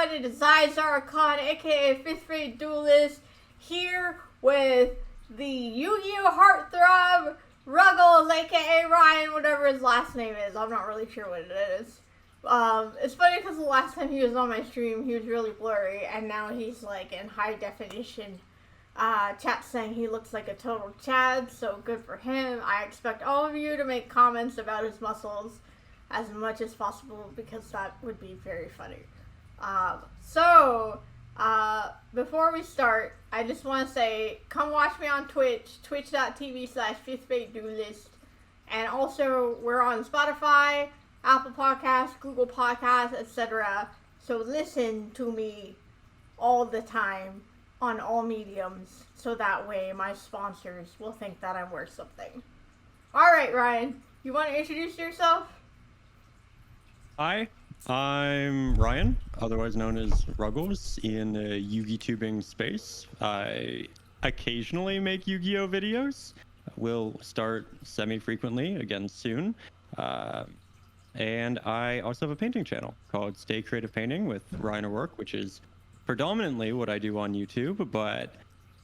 everyone, it is Zara Khan, aka 5th grade Duelist, here with the Yugioh heartthrob, Ruggles, aka Ryan, whatever his last name is. I'm not really sure what it is. It's funny because the last time he was on my stream, he was really blurry, and now he's like in high definition. Chat saying he looks like a total Chad, so good for him. I expect all of you to make comments about his muscles as much as possible because that would be very funny. Before we start, I just want to say, come watch me on Twitch, twitch.tv/5thgradeduelist. And also, we're on Spotify, Apple Podcasts, Google Podcasts, etc. So listen to me all the time on all mediums, so that way my sponsors will think that I'm worth something. Alright, Ryan, you want to introduce yourself? Hi, I'm Ryan, otherwise known as Ruggles in the Yu-Gi-Tubing space. I occasionally make Yu-Gi-Oh videos. We'll start semi-frequently again soon. And I also have a painting channel called Stay Creative Painting with Ryan O'Rourke, which is predominantly what I do on YouTube, but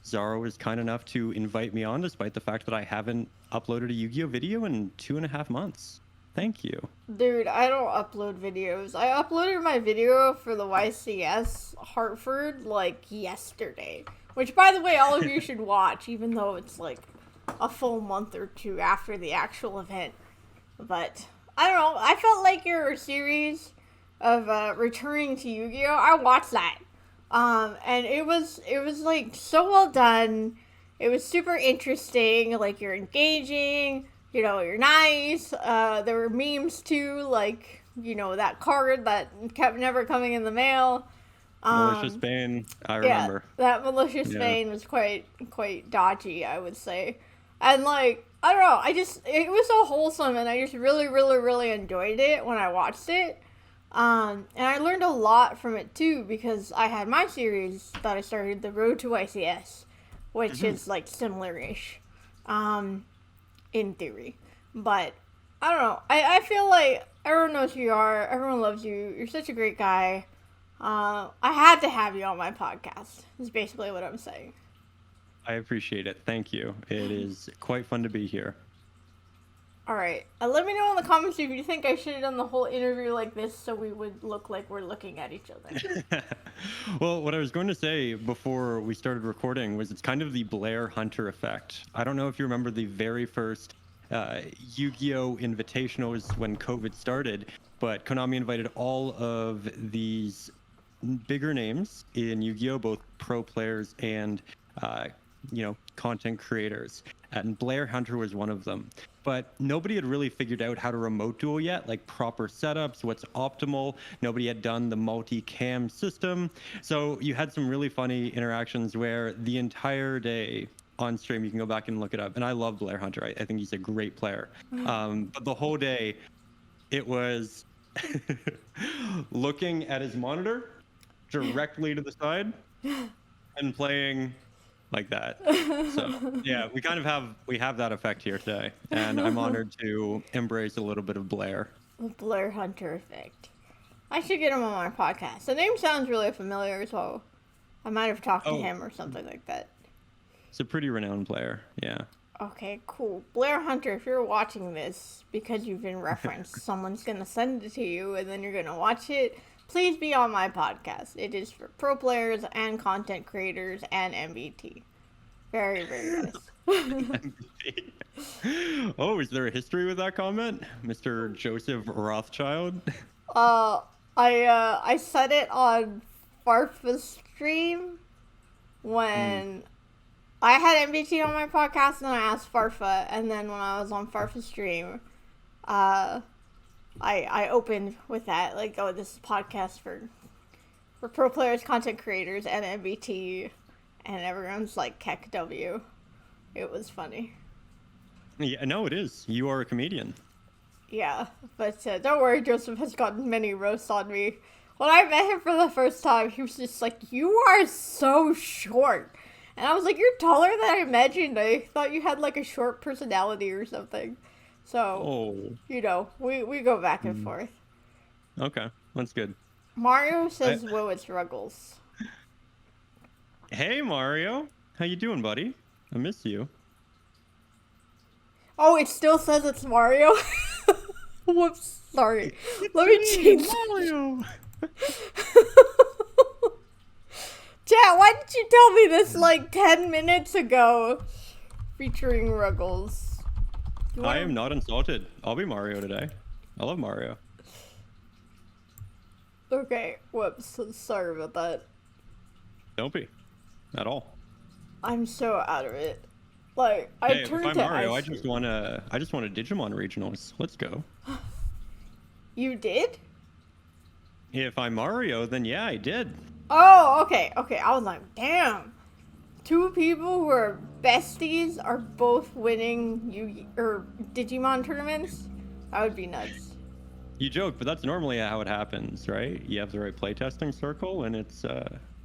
Zara was kind enough to invite me on despite the fact that I haven't uploaded a Yu-Gi-Oh video in 2.5 months. Thank you. Dude, I don't upload videos. I uploaded my video for the YCS Hartford like yesterday. Which, by the way, all of you should watch, even though it's like a full month or two after the actual event. But, I don't know, I felt like your series of returning to Yu-Gi-Oh! I watched that. And it was like so well done. It was super interesting, like you're engaging. You know, you're nice. There were memes too, like, you know, that card that kept never coming in the mail. Malicious Bane, I remember. Yeah, that Malicious Bane was quite dodgy, I would say. And, like, I don't know, it was so wholesome, and I just really, really, really enjoyed it when I watched it. And I learned a lot from it too, because I had my series that I started, The Road to YCS, which is, like, similar-ish. In theory. But, I don't know. I feel like everyone knows who you are. Everyone loves you. You're such a great guy. I had to have you on my podcast, is basically what I'm saying. I appreciate it. Thank you. It is quite fun to be here. Alright. Let me know in the comments if you think I should have done the whole interview like this so we would look like we're looking at each other. Well, what I was going to say before we started recording was it's kind of the Blair Hunter effect. I don't know if you remember the very first Yu-Gi-Oh! Invitationals when COVID started, but Konami invited all of these bigger names in Yu-Gi-Oh! Both pro players and content creators. And Blair Hunter was one of them. But nobody had really figured out how to remote duel yet, like proper setups, what's optimal. Nobody had done the multi-cam system. So you had some really funny interactions where the entire day on stream, you can go back and look it up. And I love Blair Hunter. I think he's a great player. But the whole day, it was looking at his monitor directly to the side and playing like that. So yeah, we have that effect here today, and I'm honored to embrace a little bit of Blair. The Blair Hunter effect. I should get him on my podcast. The name sounds really familiar, so I might have talked to him or something like that. It's a pretty renowned player, yeah. Okay, cool. Blair Hunter, if you're watching this because you've been referenced, someone's gonna send it to you and then you're gonna watch it. Please be on my podcast. It is for pro players and content creators and MBT. Very, very nice. Oh, is there a history with that comment? Mr. Joseph Rothschild? I said it on Farfa's stream when I had MBT on my podcast and I asked Farfa, and then when I was on Farfa's stream, I opened with that, like, oh, this is a podcast for pro players, content creators, and MBT, and everyone's like, Keck W. It was funny. Yeah, no, it is. You are a comedian. Yeah, but don't worry, Joseph has gotten many roasts on me. When I met him for the first time, he was just like, you are so short. And I was like, you're taller than I imagined. I thought you had like a short personality or something. So, you know, we go back and forth. Okay, that's good. Mario says, "Whoa, it's Ruggles." Hey, Mario. How you doing, buddy? I miss you. Oh, it still says it's Mario. Whoops, sorry. Let me change. Mario. Chat, why did you tell me this like 10 minutes ago? Featuring Ruggles. I am not insulted. I'll be Mario today. I love Mario. Okay, whoops. Sorry about that. Don't be. At all. I'm so out of it. Like, I Hey, turned if I'm to Mario, I ice just cream. want Digimon regionals. Let's go. You did? If I'm Mario, then yeah, I did. Oh, okay. I was like, damn. Two people who are besties are both winning Digimon tournaments? That would be nuts. You joke, but that's normally how it happens, right? You have the right playtesting circle, and it's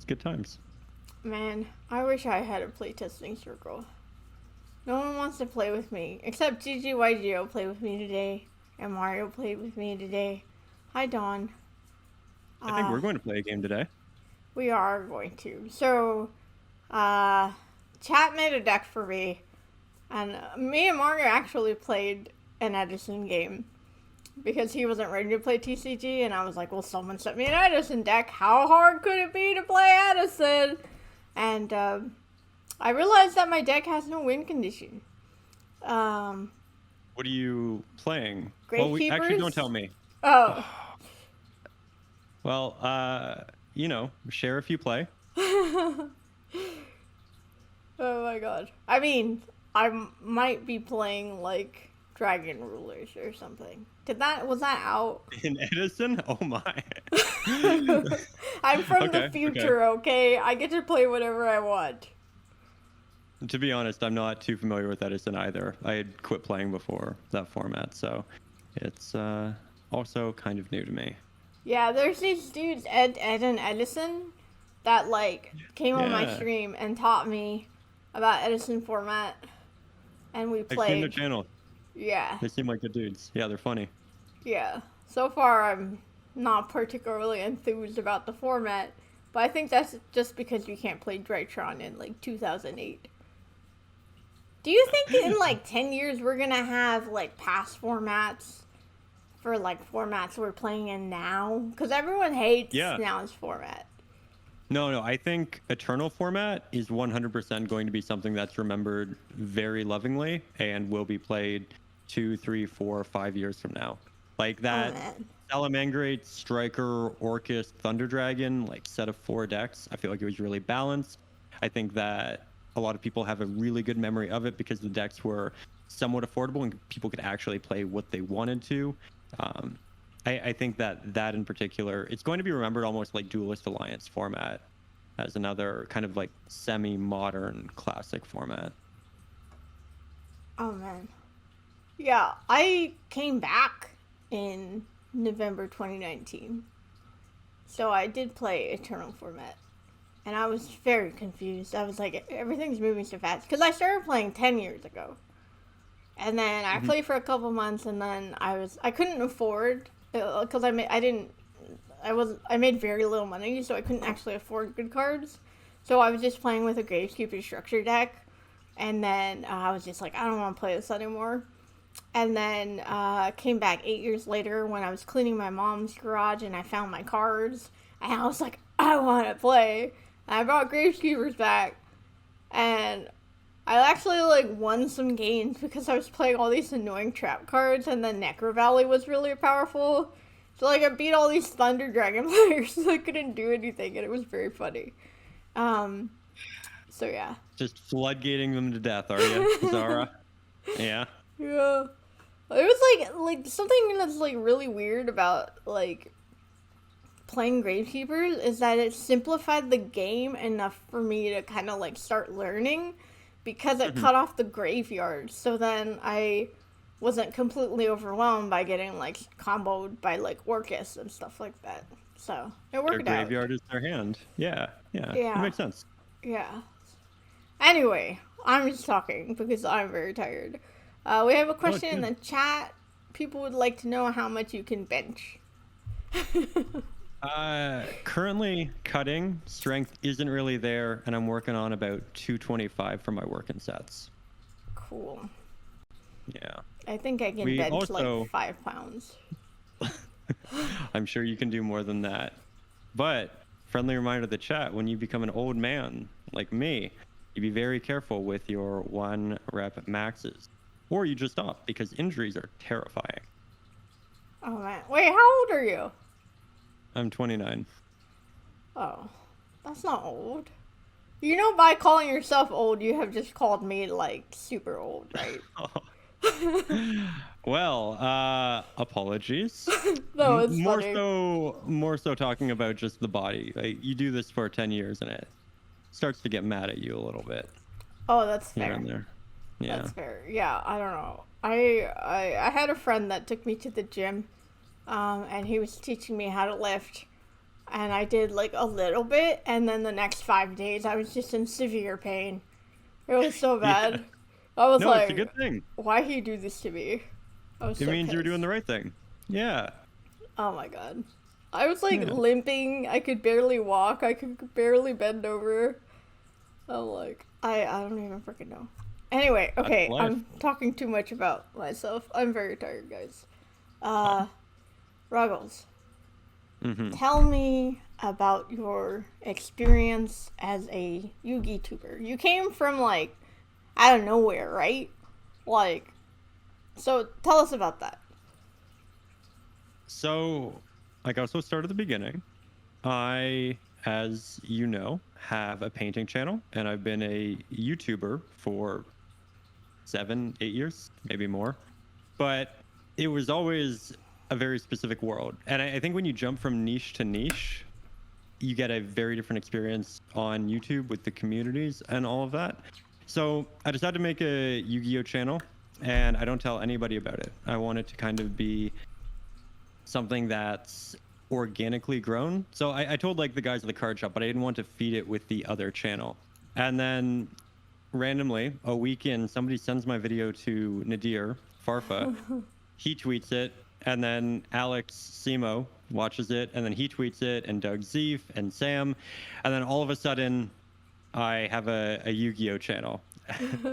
good times. Man, I wish I had a playtesting circle. No one wants to play with me, except Yugioh played with me today, and Mario played with me today. Hi, Dawn. I think we're going to play a game today. We are going to. So, Chat made a deck for me, and me and Mario actually played an Edison game because he wasn't ready to play TCG, and I was like, well, someone sent me an Edison deck. How hard could it be to play Edison? And I realized that my deck has no win condition. What are you playing? Gravekeepers? Actually, don't tell me. Oh. Well, share if you play. Oh my god. I mean, I might be playing like Dragon Rulers or something. Was that out? In Edison? Oh my. I'm from Okay, the future, okay? I get to play whatever I want. To be honest, I'm not too familiar with Edison either. I had quit playing before that format, so it's also kind of new to me. Yeah, there's these dudes, Ed and Edison, that like came on my Yeah. stream and taught me about Edison format, and we I've seen played. their channel. Yeah, They seem like good dudes. Yeah, they're funny. yeah. So far, I'm not particularly enthused about the format, but I think that's just because you can't play Drytron in like 2008. Do you think in like 10 years we're gonna have like past formats for like formats we're playing in now? Because everyone hates now's format. No, I think Eternal format is 100% going to be something that's remembered very lovingly and will be played 2, 3, 4, 5 years from now. Like that Salamangreat, Striker, Orcus, Thunder Dragon, like set of 4 decks. I feel like it was really balanced. I think that a lot of people have a really good memory of it because the decks were somewhat affordable and people could actually play what they wanted to. I think that in particular, it's going to be remembered almost like Duelist Alliance format as another kind of like semi-modern classic format. Oh man. Yeah, I came back in November 2019. So I did play Eternal format. And I was very confused. I was like, everything's moving so fast. Because I started playing 10 years ago. And then I played for a couple months, and then I couldn't afford, because I made very little money, so I couldn't actually afford good cards. So I was just playing with a Gravekeeper structure deck, and then I was just like, I don't want to play this anymore. And then came back 8 years later when I was cleaning my mom's garage, and I found my cards, and I was like, I want to play. And I brought Gravekeepers back, and I actually like won some games because I was playing all these annoying trap cards, and then Necro Valley was really powerful. So like I beat all these Thunder Dragon players, so I couldn't do anything, and it was very funny. So yeah. Just floodgating them to death, are you, Zara? Yeah. Yeah. It was like something that's like really weird about like playing Gravekeepers is that it simplified the game enough for me to kind of like start learning. Because it cut off the graveyard, so then I wasn't completely overwhelmed by getting like comboed by like Orcus and stuff like that. So it worked out. Their graveyard is their hand. Yeah. It makes sense. Yeah. Anyway, I'm just talking because I'm very tired. We have a question in the chat. People would like to know how much you can bench. Currently cutting strength isn't really there, and I'm working on about 225 for my working sets. Cool. Yeah. I think I can We bench also, like 5 pounds. I'm sure you can do more than that. But friendly reminder to the chat: when you become an old man like me, you be very careful with your 1 rep maxes, or you just stop because injuries are terrifying. Oh man. Wait, how old are you? I'm 29. Oh, that's not old. You know, by calling yourself old, you have just called me like super old, right? Well, apologies. No, it's More funny. so, more so talking about just the body. Like, you do this for 10 years and it starts to get mad at you a little bit Oh, that's here fair. and there. Yeah. That's fair. Yeah, I don't know. I had a friend that took me to the gym, and he was teaching me how to lift, and I did like a little bit, and then the next 5 days I was just in severe pain. It was so Yeah. bad. I was No, it's a like, good thing. why he do this to me? I was It so means you're doing pissed. the right thing. Yeah. Oh my god. I was like Yeah. limping. I could barely walk. I could barely bend over. I'm like, I don't even freaking know. Anyway, That's okay, life. I'm talking too much about myself. I'm very tired, guys. Fine. Ruggles, Mm-hmm. tell me about your experience as a Yugi tuber. You came from like out of nowhere, right? Like, so tell us about that. So, like, I'll also start at the beginning. I, as you know, have a painting channel, and I've been a YouTuber for 7, 8 years, maybe more. But it was always a very specific world. And I think when you jump from niche to niche, you get a very different experience on YouTube with the communities and all of that. So I decided to make a Yu-Gi-Oh channel, and I don't tell anybody about it. I want it to kind of be something that's organically grown. So I told like the guys at the card shop, but I didn't want to feed it with the other channel. And then randomly, a week in, somebody sends my video to Nadir Farfa. He tweets it, and then Alex Simo watches it, and then he tweets it, and Doug Zeef and Sam, and then all of a sudden, I have a Yu-Gi-Oh channel.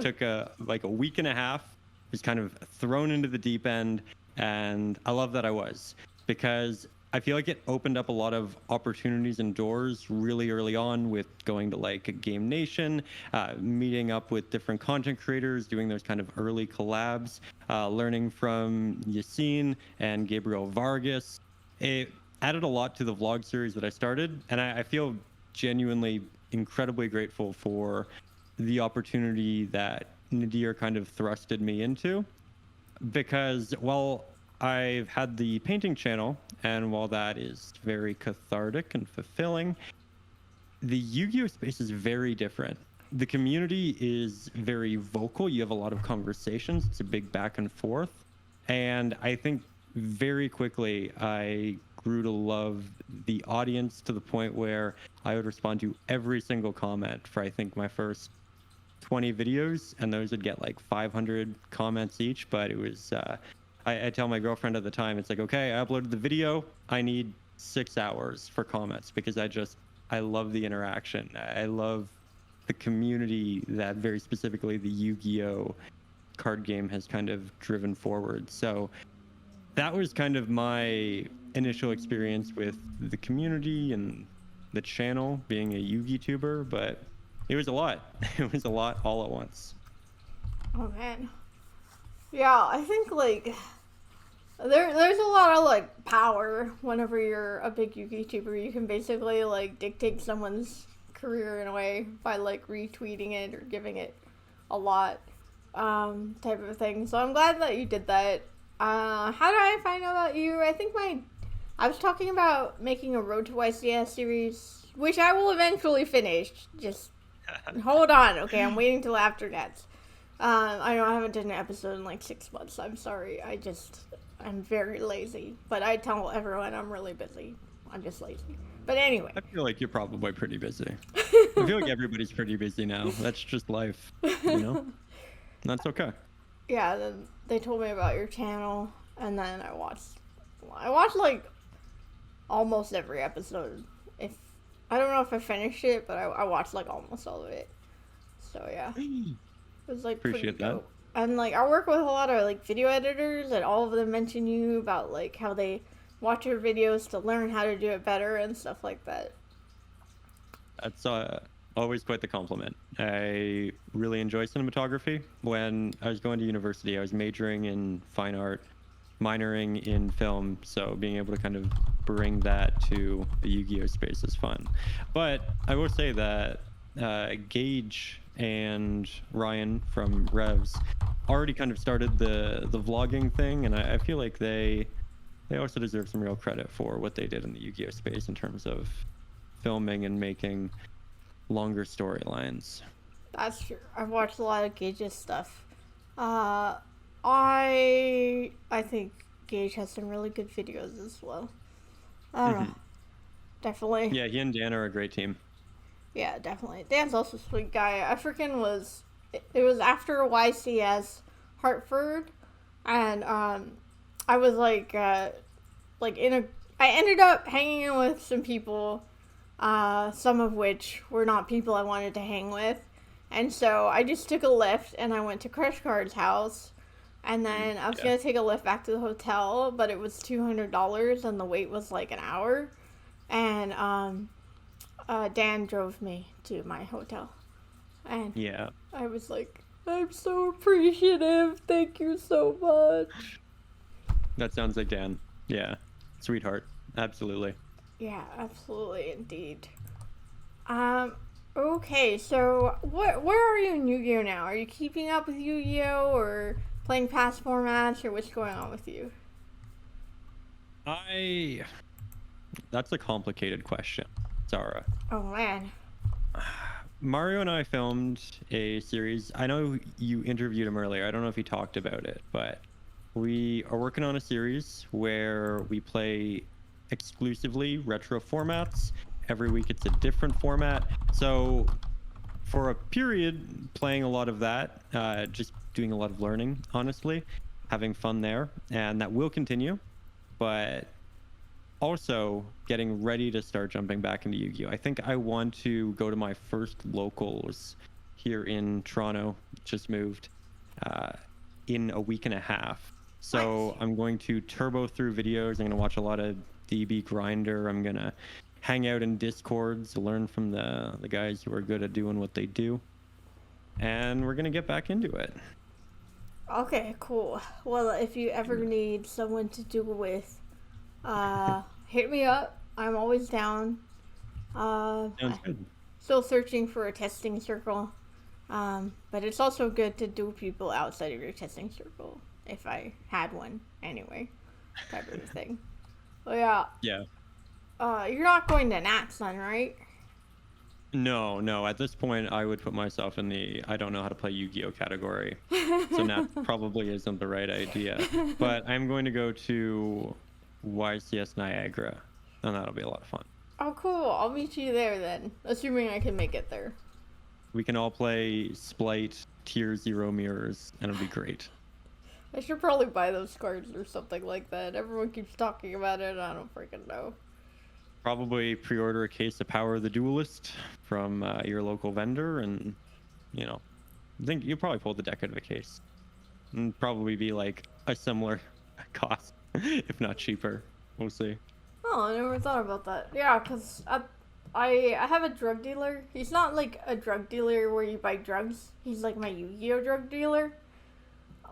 Took a week and a half, was kind of thrown into the deep end, and I love that I was, because I feel like it opened up a lot of opportunities and doors really early on with going to like Game Nation, meeting up with different content creators, doing those kind of early collabs, learning from Yassine and Gabriel Vargas. It added a lot to the vlog series that I started, and I feel genuinely incredibly grateful for the opportunity that Nadir kind of thrusted me into, because while I've had the painting channel, and while that is very cathartic and fulfilling, the Yu-Gi-Oh space is very different. The community is very vocal. You have a lot of conversations. It's a big back and forth. And I think very quickly I grew to love the audience to the point where I would respond to every single comment for I think my first 20 videos, and those would get like 500 comments each. But it was I tell my girlfriend at the time, it's like, okay, I uploaded the video, I need 6 hours for comments, because I love the interaction. I love the community that very specifically the Yu-Gi-Oh card game has kind of driven forward. So that was kind of my initial experience with the community and the channel, being a Yu-Gi tuber, but it was a lot. It was a lot all at once. Oh man. Yeah, I think like there's a lot of like power whenever you're a big YouTuber. You can basically like dictate someone's career in a way by like retweeting it or giving it a lot type of thing. So I'm glad that you did that. How did I find out about you? I was talking about making a Road to YCS series, which I will eventually finish. Just hold on, okay? I'm waiting till after that. I know I haven't done an episode in like 6 months. I'm sorry. I'm very lazy. But I tell everyone I'm really busy. I'm just lazy. But anyway. I feel like you're probably pretty busy. I feel like everybody's pretty busy now. That's just life, you know? That's okay. Yeah, then they told me about your channel, and then I watched like almost every episode. If I don't know if I finished it, but I watched like almost all of it. So yeah, it was like pretty Appreciate that. dope. And like I work with a lot of like video editors, and all of them mention you about like how they watch your videos to learn how to do it better and stuff like that. That's always quite the compliment. I really enjoy cinematography. When I was going to university, I was majoring in fine art, minoring in film, so being able to kind of bring that to the Yu-Gi-Oh space is fun. But I will say that Gage and Ryan from Revs already kind of started the vlogging thing, and I feel like they also deserve some real credit for what they did in the Yu-Gi-Oh space in terms of filming and making longer storylines. That's true. I've watched a lot of Gage's stuff. I think Gage has some really good videos as well. I don't know. Definitely. Yeah, he and Dan are a great team. Yeah, definitely. Dan's also a sweet guy. I freaking was. It was after YCS Hartford, and I was like in a. I ended up hanging in with some people, some of which were not people I wanted to hang with, and so I just took a lift and I went to Crush Card's house, and then I was gonna take a lift back to the hotel, but it was $200 and the wait was like an hour, and Dan drove me to my hotel. And yeah, I was like, I'm so appreciative. Thank you so much. that sounds like Dan. Yeah, sweetheart. Absolutely. Yeah, absolutely, indeed. Okay, so where are you in Yu-Gi-Oh now? Are you keeping up with Yu-Gi-Oh or playing past formats, or what's going on with you? That's a complicated question, Zara. Oh man. Mario and I filmed a series. I know you interviewed him earlier. I don't know if he talked about it, but we are working on a series where we play exclusively retro formats. Every week it's a different format. So for a period, playing a lot of that, just doing a lot of learning, honestly, having fun there, and that will continue. But also getting ready to start jumping back into Yu-Gi-Oh! I think I want to go to my first locals here in Toronto, just moved, in a week and a half. So I'm going to turbo through videos. I'm going to watch a lot of DB Grinder. I'm going to hang out in Discords, learn from the guys who are good at doing what they do. And we're going to get back into it. Okay, cool. Well, if you ever need someone to do it with, hit me up. I'm always down. Sounds good. Still searching for a testing circle. But it's also good to do people outside of your testing circle, if I had one anyway, type of thing. Well, yeah. Yeah. You're not going to Nats then, right? No. At this point, I would put myself in the I don't know how to play Yu-Gi-Oh category. So that probably isn't the right idea. But I'm going to go to YCS Niagara, and that'll be a lot of fun. Oh, cool. I'll meet you there then, assuming I can make it there. We can all play Splite Tier 0 mirrors, and it'll be great. I should probably buy those cards or something like that. Everyone keeps talking about it, and I don't freaking know. Probably pre-order a case of Power of the Duelist from your local vendor, and I think you'll probably pull the deck out of a case, and probably be like a similar cost, if not cheaper. We'll see. Oh, I never thought about that. Yeah, because I have a drug dealer. He's not like a drug dealer where you buy drugs. He's like my Yu-Gi-Oh drug dealer.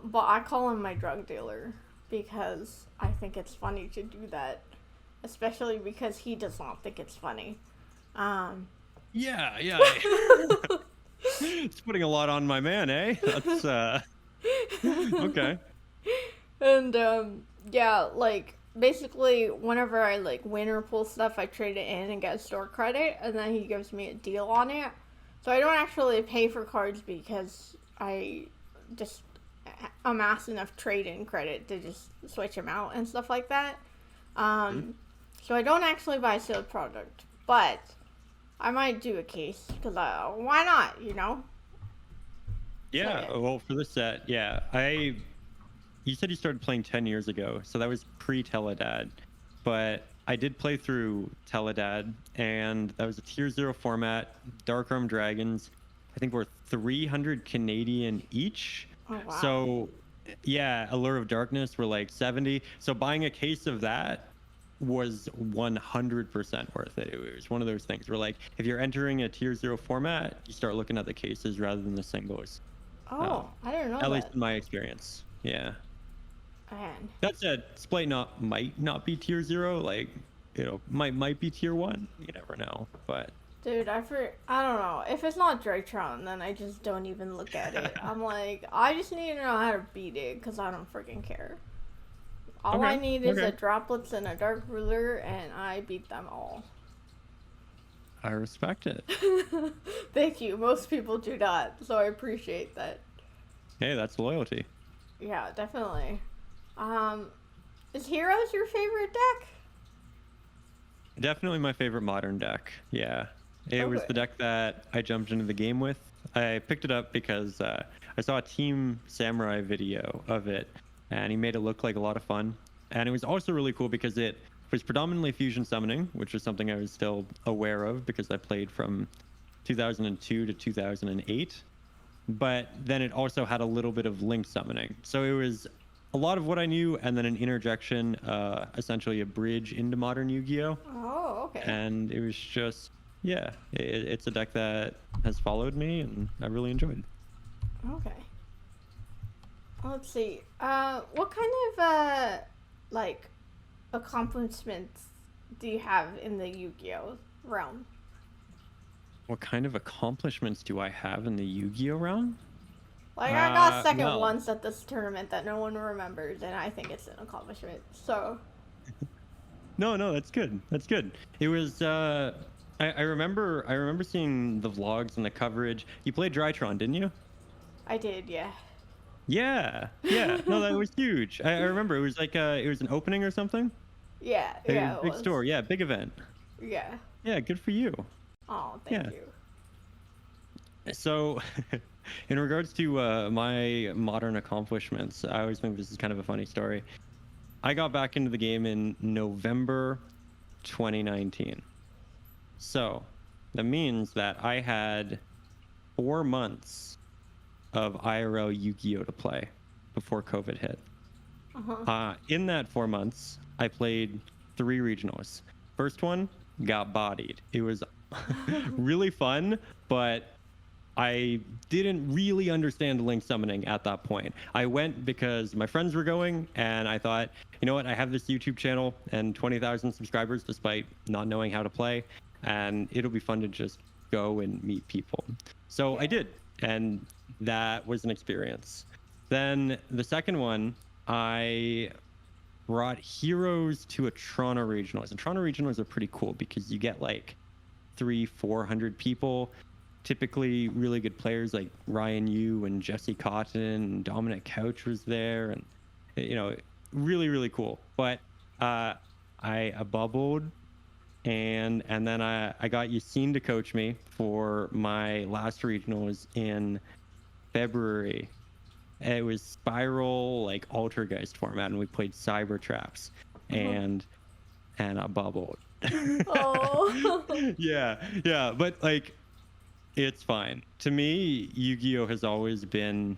But I call him my drug dealer because I think it's funny to do that. Especially because he does not think it's funny. Yeah. It's putting a lot on my man, eh? That's okay. And yeah, like basically whenever I like win or pull stuff, I trade it in and get store credit, and then he gives me a deal on it. So I don't actually pay for cards because I just amass enough trade-in credit to just switch them out and stuff like that. So I don't actually buy a sealed product, but I might do a case because why not? Yeah. So, Well, for this set, yeah, you said you started playing 10 years ago, so that was pre-Teledad. But I did play through Teledad, and that was a tier 0 format. Dark Arm Dragons, I think, were 300 Canadian each. Oh wow. So, yeah, Allure of Darkness were like 70. So buying a case of that was 100% worth it. It was one of those things where, like, if you're entering a tier 0 format, you start looking at the cases rather than the singles. Oh, I didn't know At that. least in my experience. Yeah. Man. That said, Splay might not be tier 0. Like, might be tier 1. You never know. But Dude, I don't know. If it's not Drytron, then I just don't even look at it. I'm like, I just need to know how to beat it, because I don't freaking care. All I need is a Droplets and a Dark Ruler, and I beat them all. I respect it. Thank you. Most people do not, so I appreciate that. Hey, that's loyalty. Yeah, definitely. Is Heroes your favorite deck? Definitely my favorite modern deck. Yeah. It was the deck that I jumped into the game with. I picked it up because I saw a Team Samurai video of it, and he made it look like a lot of fun. And it was also really cool because it was predominantly fusion summoning, which was something I was still aware of because I played from 2002 to 2008. But then it also had a little bit of link summoning. So it was a lot of what I knew, and then an interjection, essentially a bridge into modern Yu-Gi-Oh! Oh, okay. And it was just, yeah, it's a deck that has followed me, and I really enjoyed. Okay. Let's see. What kind of, like, accomplishments do you have in the Yu-Gi-Oh! Realm? What kind of accomplishments do I have in the Yu-Gi-Oh! Realm? Like, I got second well. once at this tournament that no one remembers, and I think it's an accomplishment, so... No, that's good. That's good. It was, I remember seeing the vlogs and the coverage. You played Drytron, didn't you? I did, yeah. Yeah. No, that was huge. I remember it was like, it was an opening or something? Yeah, Big it was. store, yeah, big event. Yeah. Yeah, good for you. Oh, thank you. So, in regards to my modern accomplishments, I always think this is kind of a funny story. I got back into the game in November 2019. So, that means that I had 4 months of IRL Yu-Gi-Oh! To play before COVID hit. In that 4 months, I played 3 regionals. First one, got bodied. It was really fun, but I didn't really understand link summoning at that point. I went because my friends were going, and I thought, you know what, I have this YouTube channel and 20,000 subscribers despite not knowing how to play, and it'll be fun to just go and meet people. So I did, and that was an experience. Then the second one, I brought Heroes to a Toronto Regionals. And Toronto Regionals are pretty cool because you get like 300-400 people, typically really good players like Ryan Yu and Jesse Cotton, and Dominic Couch was there, and really cool. But I bubbled, and then I got Yassine to coach me for my last regionals in February. It was Spiral, like Altergeist format, and we played Cyber Traps, and I bubbled. Oh. yeah, but like, it's fine. To me, Yu-Gi-Oh! Has always been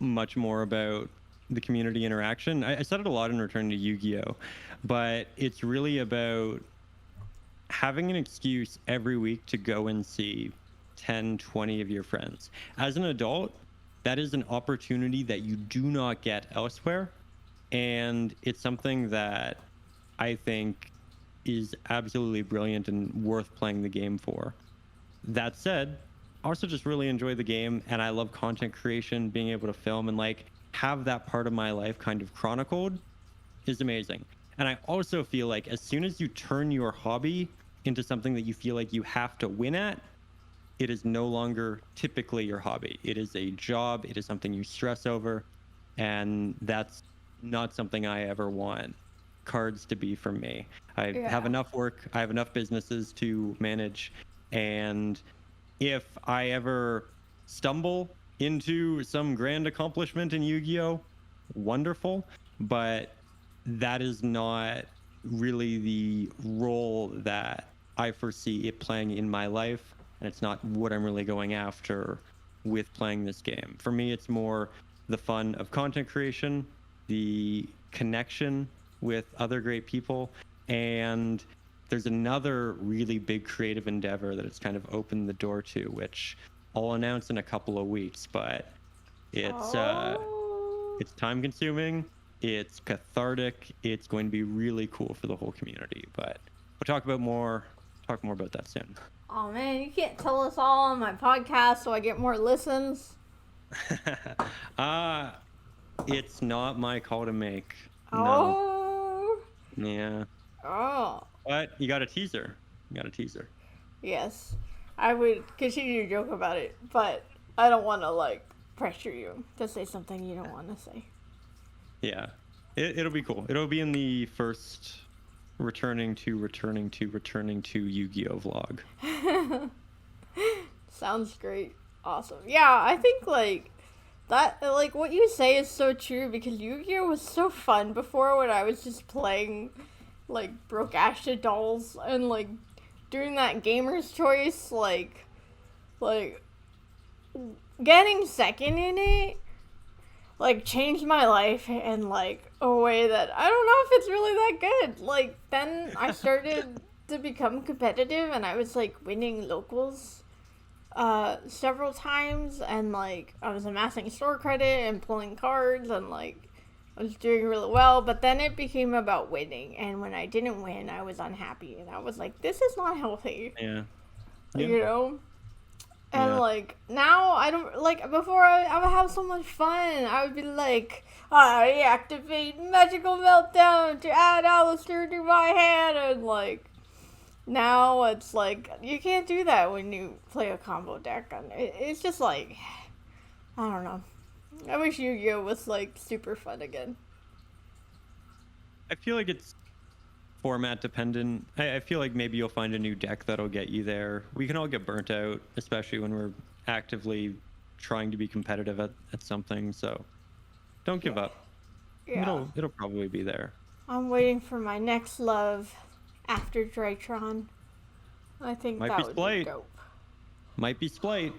much more about the community interaction. I said it a lot in Return to Yu-Gi-Oh! But it's really about having an excuse every week to go and see 10, 20 of your friends. As an adult, that is an opportunity that you do not get elsewhere. And it's something that I think is absolutely brilliant and worth playing the game for. That said, I also just really enjoy the game, and I love content creation, being able to film and like have that part of my life kind of chronicled is amazing. And I also feel like as soon as you turn your hobby into something that you feel like you have to win at, it is no longer typically your hobby. It is a job. It is something you stress over. And that's not something I ever want cards to be for me. I have enough work. I have enough businesses to manage. And if I ever stumble into some grand accomplishment in Yu-Gi-Oh!, wonderful. But that is not really the role that I foresee it playing in my life, and it's not what I'm really going after with playing this game. For me, it's more the fun of content creation, the connection with other great people, and there's another really big creative endeavor that it's kind of opened the door to, which I'll announce in a couple of weeks, but it's it's time consuming, it's cathartic, it's going to be really cool for the whole community, but we'll talk more about that soon. Oh man, you can't tell us all on my podcast so I get more listens. It's not my call to make. Oh. No. Yeah. Oh. But you got a teaser. Yes. I would continue to joke about it, but I don't want to, like, pressure you to say something you don't want to say. Yeah. It'll be cool. It'll be in the first returning to Yu-Gi-Oh vlog. Sounds great. Awesome. Yeah, I think, like, that, like, what you say is so true, because Yu-Gi-Oh was so fun before when I was just playing, like, broke Ashta dolls, and, like, doing that gamer's choice, like, getting second in it, like, changed my life in, like, a way that I don't know if it's really that good. Like, then I started to become competitive, and I was, like, winning locals several times, and, like, I was amassing store credit and pulling cards, and, like, I was doing really well, but then it became about winning, and when I didn't win, I was unhappy, and I was like, this is not healthy. Yeah. You know? And, Yeah. like, now I don't, like, before I would have so much fun. I would be like, I activate Magical Meltdown to add Alistair to my hand, and, like, now it's like, you can't do that when you play a combo deck, and it's just like, I don't know. I wish Yu-Gi-Oh was, like, super fun again. I feel like it's format dependent. I feel like maybe you'll find a new deck that'll get you there. We can all get burnt out, especially when we're actively trying to be competitive at something, so don't give up. Yeah. It'll probably be there. I'm waiting for my next love after Drytron. I think Might that be would Splite. be dope. Might be Splite.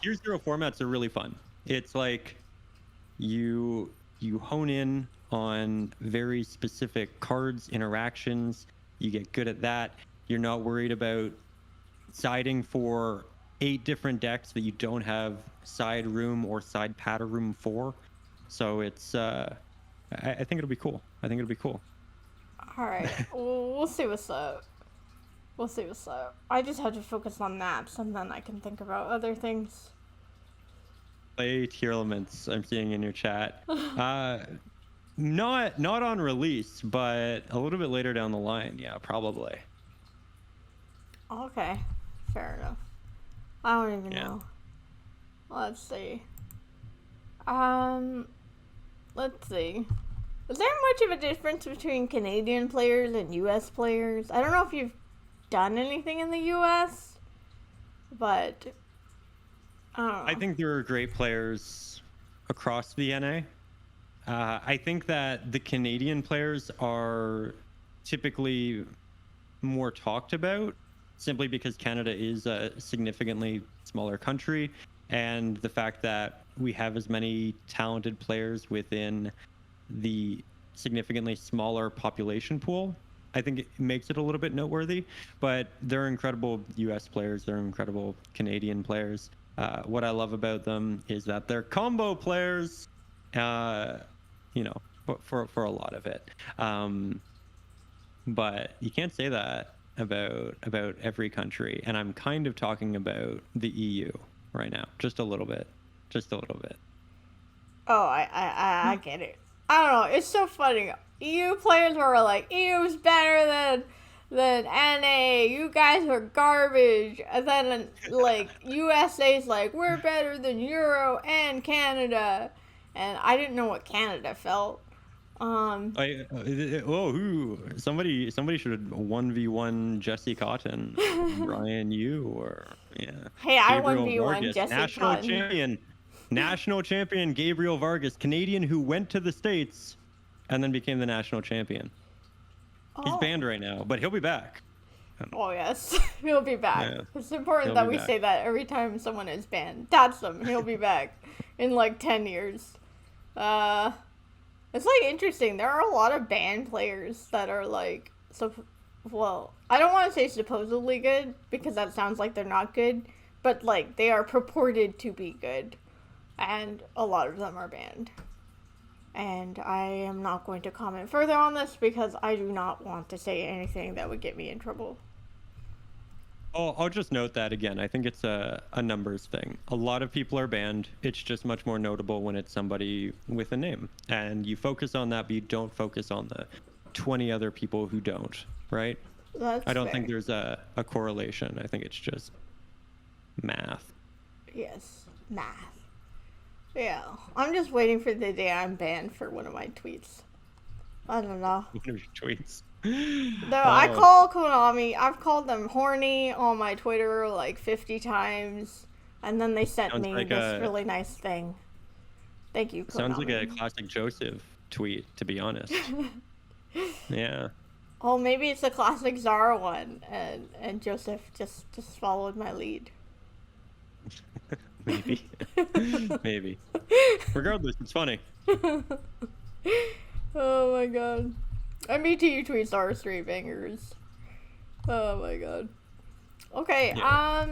Tier 0 formats are really fun. It's like you hone in on very specific cards, interactions. You get good at that. You're not worried about siding for 8 different decks that you don't have side room or side pattern room for. So it's I think it'll be cool. Alright, we'll see what's up. I just have to focus on maps, and then I can think about other things. Play tier elements I'm seeing in your chat. Not on release, but a little bit later down the line. Yeah, probably. Okay, fair enough. I don't even know. Let's see. Let's see. Is there much of a difference between Canadian players and US players? I don't know if you've done anything in the US, but I don't know. I think there are great players across the NA. I think that the Canadian players are typically more talked about simply because Canada is a significantly smaller country, and the fact that we have as many talented players within the significantly smaller population pool, I think it makes it a little bit noteworthy. But they're incredible US players, they're incredible Canadian players. What I love about them is that they're combo players, for a lot of it. But you can't say that about every country, and I'm kind of talking about the EU right now, just a little bit. Oh, I get it. I don't know. It's so funny. EU players were like, EU's better than NA. You guys are garbage. And then, like, USA's like, we're better than Euro and Canada. And I didn't know what Canada felt. Somebody should 1v1 Jesse Cotton, Ryan Yu, or Hey, I Gabriel 1v1 Vargas, Jesse Cotton. national champion Gabriel Vargas, Canadian who went to the States and then became the national champion. He's Oh. banned right now, but he'll be back. Oh yes, he'll be back. Yeah, It's important he'll that be we back. say that every time someone is banned. That's them. He'll be back in like 10 years. Uh, it's like interesting. There are a lot of band players that are like well, I don't want to say supposedly good because that sounds like they're not good, but like they are purported to be good, and a lot of them are banned. And I am not going to comment further on this because I do not want to say anything that would get me in trouble. Oh, I'll just note that again. I think it's a numbers thing. A lot of people are banned. It's just much more notable when it's somebody with a name. And you focus on that, but you don't focus on the 20 other people who don't, right? That's I don't fair. think there's a correlation. I think it's just math. Yes, math. Yeah, I'm just waiting for the day I'm banned for one of my tweets. I don't know. One of your tweets. Though I Oh, call Konami, I've called them horny on my Twitter like 50 times, and then they sent sounds me like this a really nice thing. Thank you, sounds like a Konami. classic Joseph tweet, to be honest. Yeah, Oh, maybe it's a classic Zara one, and Joseph just followed my lead. maybe. Maybe. Regardless, it's funny. Oh my god. MBTU tweets are straight bangers. Oh my god. Okay, Yeah.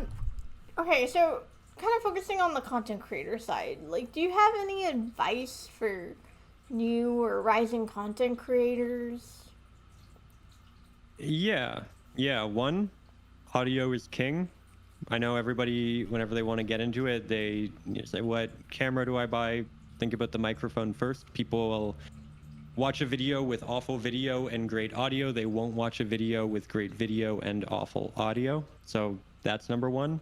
okay, so kind of focusing on the content creator side, like, do you have any advice for new or rising content creators? Yeah. Yeah. One, audio is king. I know everybody, whenever they want to get into it, they say, what camera do I buy? Think about the microphone first. People will watch a video with awful video and great audio. They won't watch a video with great video and awful audio. So that's number one.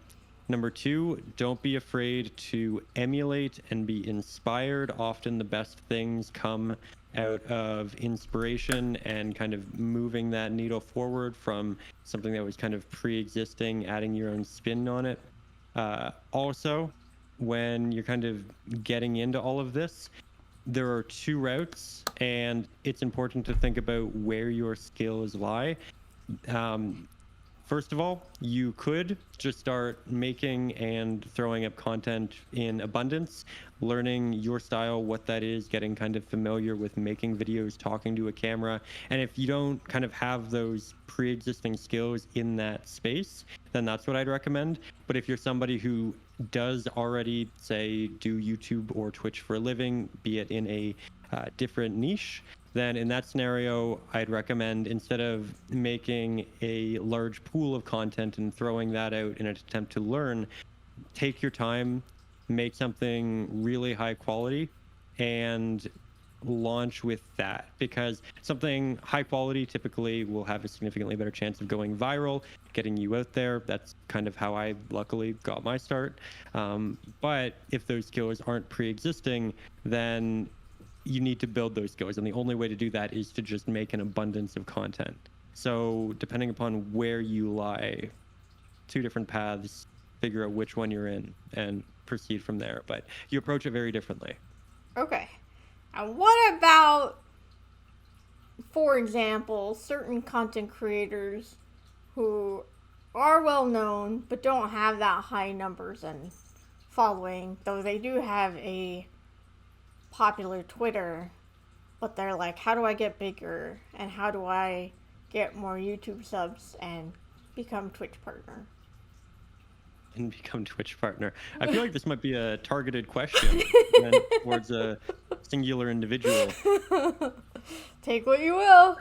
Number two, don't be afraid to emulate and be inspired. Often the best things come out of inspiration and kind of moving that needle forward from something that was kind of pre-existing, adding your own spin on it. Also, when you're kind of getting into all of this, there are two routes, and it's important to think about where your skills lie. Um, First of all, you could just start making and throwing up content in abundance, learning your style, what that is, getting kind of familiar with making videos, talking to a camera. And if you don't kind of have those pre-existing skills in that space, then that's what I'd recommend. But if you're somebody who does already, say, do YouTube or Twitch for a living, be it in a different niche, then in that scenario, I'd recommend, instead of making a large pool of content and throwing that out in an attempt to learn, take your time, make something really high quality, and launch with that, because something high quality typically will have a significantly better chance of going viral, getting you out there. That's kind of how I luckily got my start. But if those skills aren't pre-existing, then you need to build those skills, and the only way to do that is to just make an abundance of content. So depending upon where you lie, two different paths, figure out which one you're in and proceed from there, but you approach it very differently. Okay. And what about, for example, certain content creators who are well known but don't have that high numbers and following, though they do have a popular Twitter, but they're like, how do I get bigger and how do I get more YouTube subs and become Twitch partner? And become Twitch partner. I feel like this might be a targeted question meant towards a singular individual. Take what you will.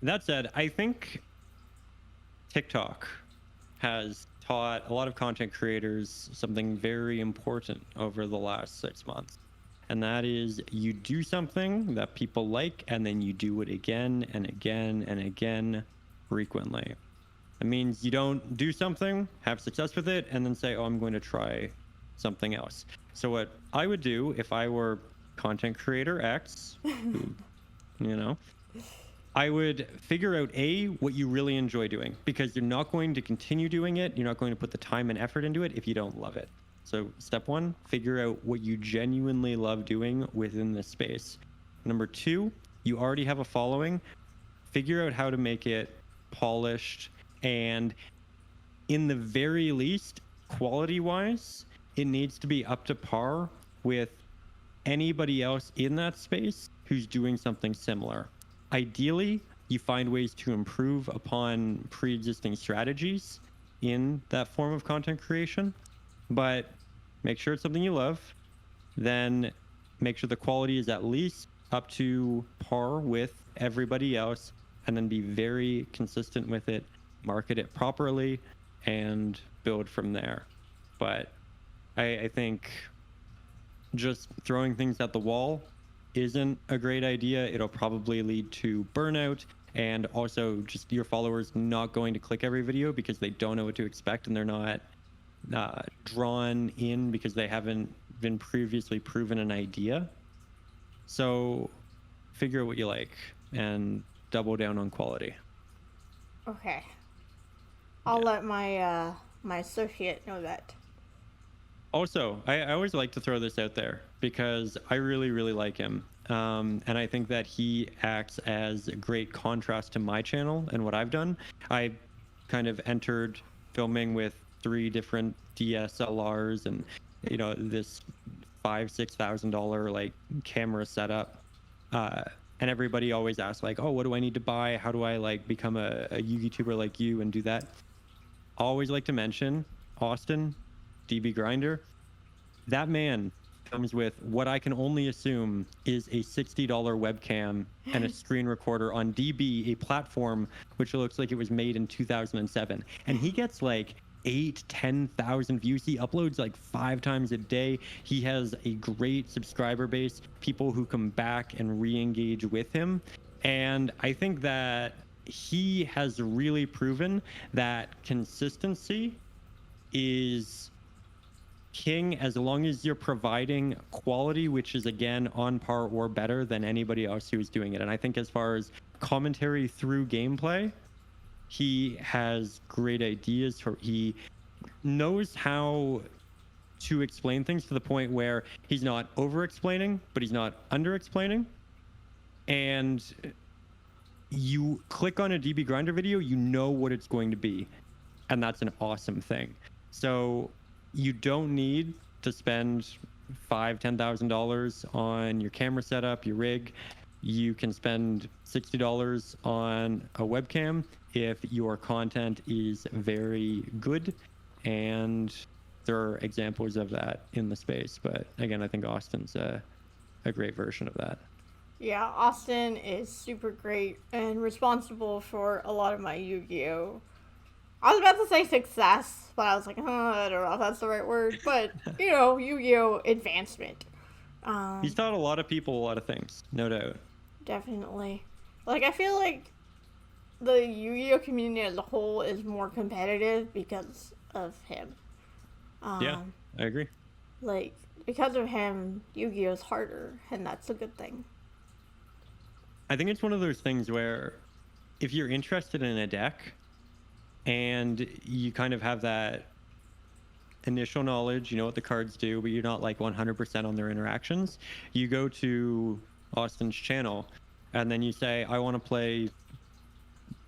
That said, I think TikTok has taught a lot of content creators something very important over the last 6 months. And that is, you do something that people like, and then you do it again and again and again frequently. It means you don't do something, have success with it, and then say, oh, I'm going to try something else. So what I would do if I were content creator X, who, you know, I would figure out what you really enjoy doing, because you're not going to continue doing it. You're not going to put the time and effort into it if you don't love it. So step one, figure out what you genuinely love doing within this space. Number two, You already have a following. Figure out how to make it polished, and in the very least, quality-wise, it needs to be up to par with anybody else in that space who's doing something similar. Ideally, you find ways to improve upon pre-existing strategies in that form of content creation, but make sure it's something you love. Then make sure the quality is at least up to par with everybody else, and then be very consistent with it, market it properly, and build from there. But I think just throwing things at the wall isn't a great idea. It'll probably lead to burnout, and also just your followers not going to click every video because they don't know what to expect, and they're not drawn in because they haven't been previously proven an idea. So figure out what you like and double down on quality. Okay. I'll let my my associate know that. Also, I always like to throw this out there because I really, really like him. And I think that he acts as a great contrast to my channel and what I've done. I kind of entered filming with 3 different DSLRs and, you know, this $5,000-$6,000 like camera setup. And everybody always asks like, oh, what do I need to buy? How do I like become a YouTuber like you and do that? Always like to mention Austin, DB Grinder. That man comes with what I can only assume is a $60 webcam and a screen recorder on DB, a platform which looks like it was made in 2007. And he gets like 8,000-10,000 views. He uploads like 5 times a day. He has a great subscriber base, people who come back and re-engage with him. And I think that he has really proven that consistency is king as long as you're providing quality, which is again on par or better than anybody else who is doing it. And I think as far as commentary through gameplay, he has great ideas. He knows how to explain things to the point where he's not over explaining, but he's not under explaining. And you click on a DB Grinder video, you know what it's going to be. And that's an awesome thing. So you don't need to spend $5,000-$10,000 on your camera setup, your rig. You can spend $60 on a webcam if your content is very good, and there are examples of that in the space. But again, I think Austin's a great version of that. Yeah, Austin is super great and responsible for a lot of my Yu-Gi-Oh! I was about to say success, but I was like, I don't know if that's the right word. But, you know, Yu-Gi-Oh! Advancement. He's taught a lot of people a lot of things, no doubt. Definitely. Like, I feel like the Yu-Gi-Oh! Community as a whole is more competitive because of him. Yeah, I agree. Like, because of him, Yu-Gi-Oh's harder, and that's a good thing. I think it's one of those things where if you're interested in a deck and you kind of have that initial knowledge, you know what the cards do, but you're not like 100% on their interactions, you go to Austin's channel and then you say, I want to play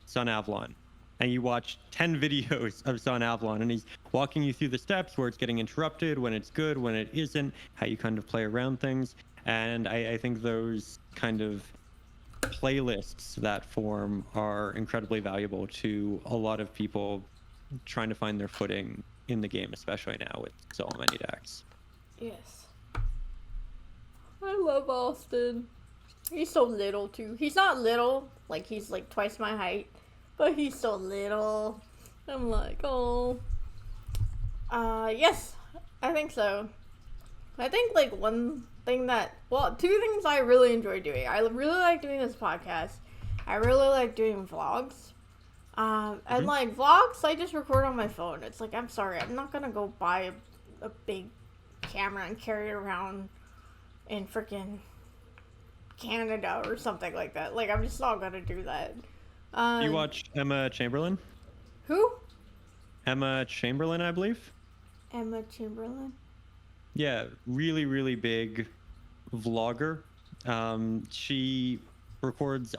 Sun Avalon. And you watch 10 videos of Sun Avalon, and he's walking you through the steps where it's getting interrupted, when it's good, when it isn't, how you kind of play around things. And I think those kind of playlists that form are incredibly valuable to a lot of people trying to find their footing in the game, especially now with so many decks. Yes. I love Austin. He's so little, too. He's not little. Like, he's, like, twice my height. But he's so little. I'm like, oh. Yes. I think so. I think, like, one thing that... Well, 2 things I really enjoy doing. I really like doing this podcast. I really like doing vlogs. And, like, vlogs, I just record on my phone. It's like, I'm sorry. I'm not gonna go buy a big camera and carry it around in freaking Canada or something like that. Like, I'm just not gonna do that. You watch Emma Chamberlain? Who? Emma Chamberlain, I believe. Emma Chamberlain? Yeah, really, really big vlogger. She records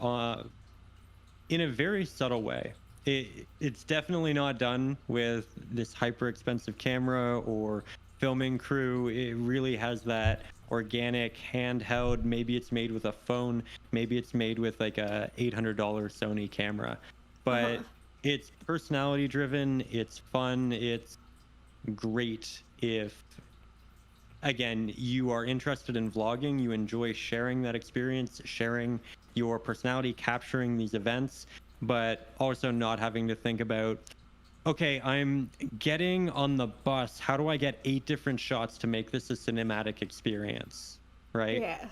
in a very subtle way. It's definitely not done with this hyper expensive camera or filming crew. It really has that organic handheld. Maybe it's made with a phone, maybe it's made with like a $800 Sony camera, but it's personality driven, it's fun, it's great if, again, you are interested in vlogging, you enjoy sharing that experience, sharing your personality, capturing these events, but also not having to think about, okay, I'm getting on the bus, how do I get 8 different shots to make this a cinematic experience, right? Yeah.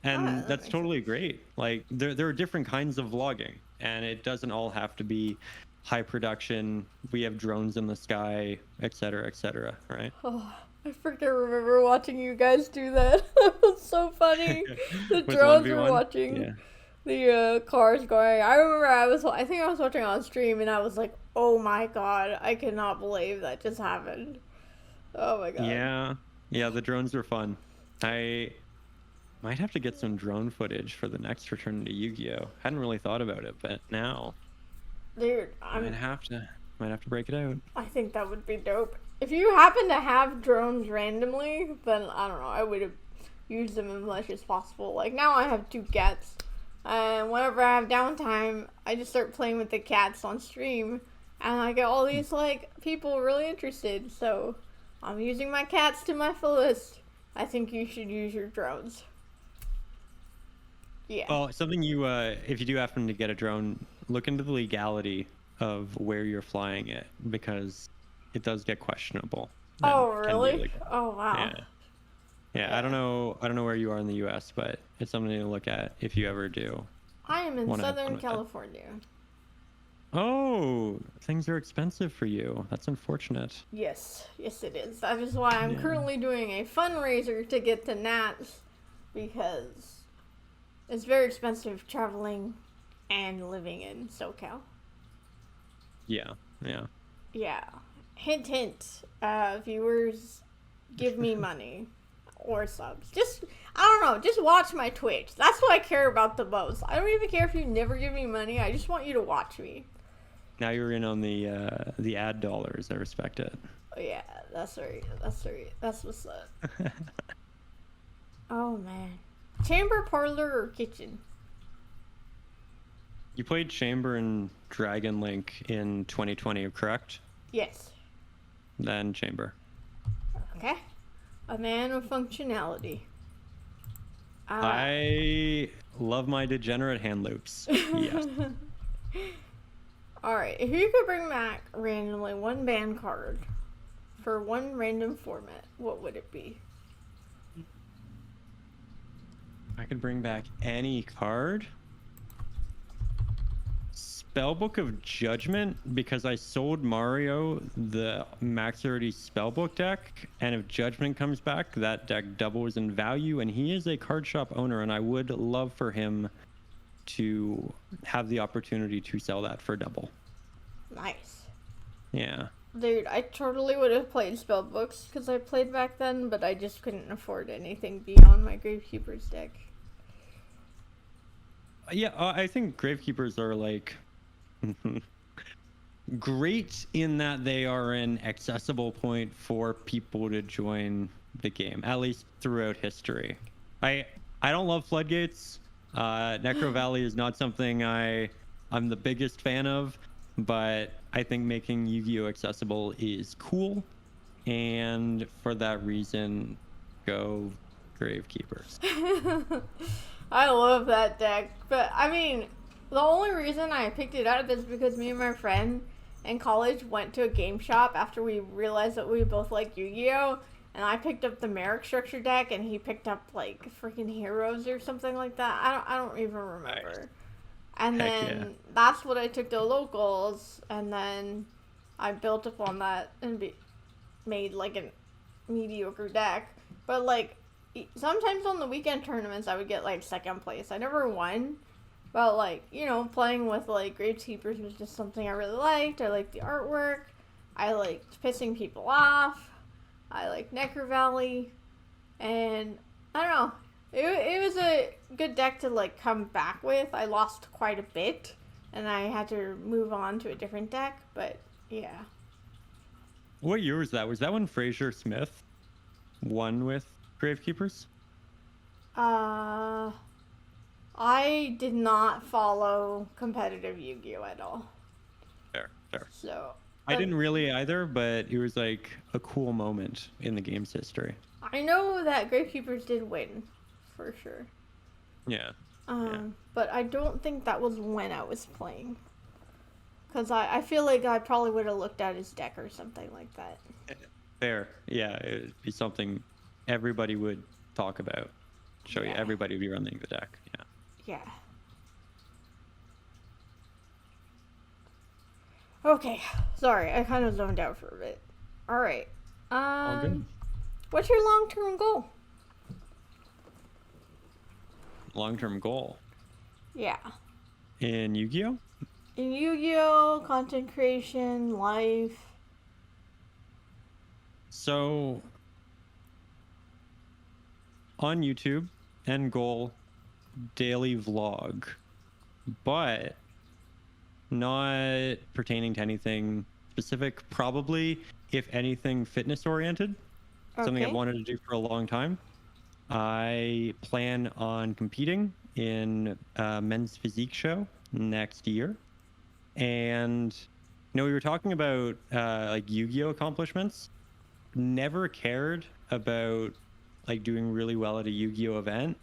And That that's makes totally sense. great. Like there are different kinds of vlogging, and it doesn't all have to be high production. We have drones in the sky, et cetera, right? Oh, I freaking remember watching you guys do that. It was so funny. The With drones were 1v1. watching Yeah. the cars going. I remember I think I was watching on stream and I was like, oh my god, I cannot believe that just happened. Oh my god. Yeah. Yeah, the drones are fun. I might have to get some drone footage for the next return to Yu-Gi-Oh. Hadn't really thought about it, but now Dude, might have to break it out. I think that would be dope. If you happen to have drones randomly, then I don't know, I would have used them as much as possible. Like now I have 2 cats. And whenever I have downtime, I just start playing with the cats on stream. And I get all these like people really interested. So I'm using my cats to my fullest. I think you should use your drones. Yeah. Well, something you, if you do happen to get a drone, look into the legality of where you're flying it, because it does get questionable. and Oh can be really? illegal. Oh wow. Yeah. Yeah, I don't know where you are in the U.S., but it's something to look at if you ever do. I am in wanna have fun Southern with that. California. Oh, things are expensive for you. That's unfortunate. Yes, yes it is. That is why I'm Yeah. currently doing a fundraiser to get to Nats, because it's very expensive traveling and living in SoCal. Yeah, yeah. Yeah. Hint, hint. Viewers, give me money or subs. Just, I don't know, just watch my Twitch. That's what I care about the most. I don't even care if you never give me money. I just want you to watch me. Now you're in on the ad dollars. I respect it. Oh, yeah, that's right. That's right. That's what's up. Oh, man. Chamber, parlor, or kitchen? You played Chamber and Dragon Link in 2020, correct? Yes. Then Chamber. Okay. A man of functionality. I love my degenerate hand loops. Yes. Alright, if you could bring back randomly one band card for one random format, what would it be? I could bring back any card. Spellbook of Judgment, because I sold Mario the Max Rarity Spellbook deck, and if Judgment comes back, that deck doubles in value, and he is a card shop owner, and I would love for him to have the opportunity to sell that for double. Nice. Yeah. Dude, I totally would have played spellbooks because I played back then, but I just couldn't afford anything beyond my Gravekeeper's deck. Yeah, I think Gravekeepers are like great in that they are an accessible point for people to join the game, at least throughout history. I don't love Floodgates. Necro Valley is not something I'm the biggest fan of, but I think making Yu-Gi-Oh accessible is cool, and for that reason, go Gravekeepers. I love that deck, but I mean, the only reason I picked it up is because me and my friend in college went to a game shop after we realized that we both like Yu-Gi-Oh! And I picked up the Merrick structure deck, and he picked up like freaking Heroes or something like that. I don't even remember. Nice. And Heck then yeah. that's what I took to locals, and then I built up on that and made like a mediocre deck. But like sometimes on the weekend tournaments, I would get like second place. I never won, but like, you know, playing with like Gravekeepers was just something I really liked. I liked the artwork. I liked pissing people off. I liked Necker Valley, and I don't know. it was a good deck to like come back with. I lost quite a bit, and I had to move on to a different deck. But yeah. What year was that? Was that when Fraser Smith won with Gravekeepers? I did not follow competitive Yu-Gi-Oh at all. Fair, fair. So I didn't really either, but it was like a cool moment in the game's history. I know that Gravekeepers did win, for sure. Yeah. But I don't think that was when I was playing. Because I feel like I probably would have looked at his deck or something like that. Fair. Yeah, it would be something everybody would talk about. Show you everybody would be running the deck. Yeah. Yeah. Okay. Sorry, I kind of zoned out for a bit. All right. All good. What's your long-term goal? Long-term goal Yeah. in Yu-Gi-Oh? In Yu-Gi-Oh, content creation, life. So on YouTube, end goal, daily vlog, but not pertaining to anything specific. Probably, if anything, fitness oriented. Something I've wanted to do for a long time. I plan on competing in a men's physique show next year. And we were talking about like Yu-Gi-Oh accomplishments. Never cared about like doing really well at a Yu-Gi-Oh event.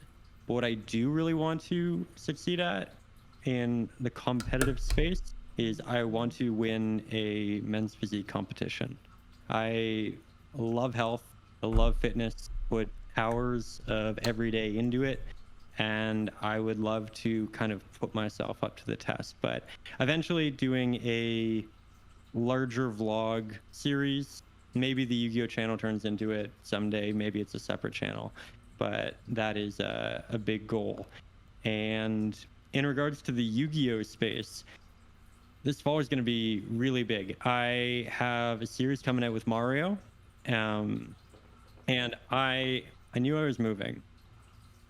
But what I do really want to succeed at in the competitive space is I want to win a men's physique competition. I love health. I love fitness. Put hours of every day into it. And I would love to kind of put myself up to the test. But eventually doing a larger vlog series, maybe the Yu-Gi-Oh channel turns into it someday. Maybe it's a separate channel. But that is a big goal. And in regards to the Yu-Gi-Oh space, this fall is going to be really big. I have a series coming out with Mario. And I knew I was moving,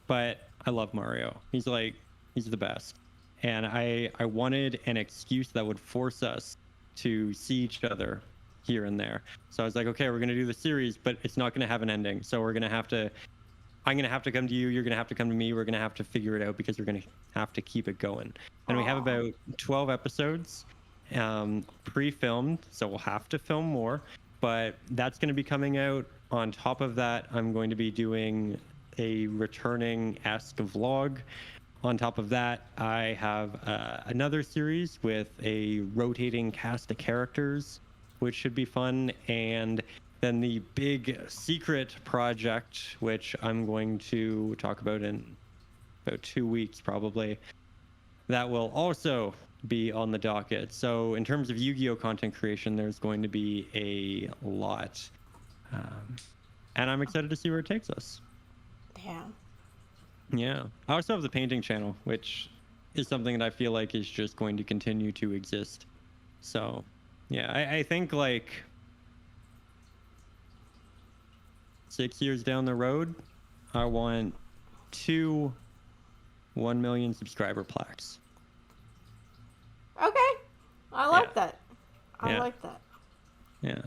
but I love Mario. He's the best. And I wanted an excuse that would force us to see each other here and there. So I was like, okay, we're going to do the series, but it's not going to have an ending. So I'm going to have to come to you. You're going to have to come to me. We're going to have to figure it out because we're going to have to keep it going. And we have about 12 episodes pre-filmed. So we'll have to film more, but that's going to be coming out. On top of that, I'm going to be doing a returning-esque vlog. On top of that, I have another series with a rotating cast of characters, which should be fun. And then the big secret project, which I'm going to talk about in about 2 weeks probably, that will also be on the docket. So in terms of Yu-Gi-Oh content creation, there's going to be a lot. And I'm excited to see where it takes us. Yeah. I also have the painting channel, which is something that I feel like is just going to continue to exist. So, yeah, I think like 6 years down the road, I want 2 1 million subscriber plaques. Okay. I like that. I like that. Yeah.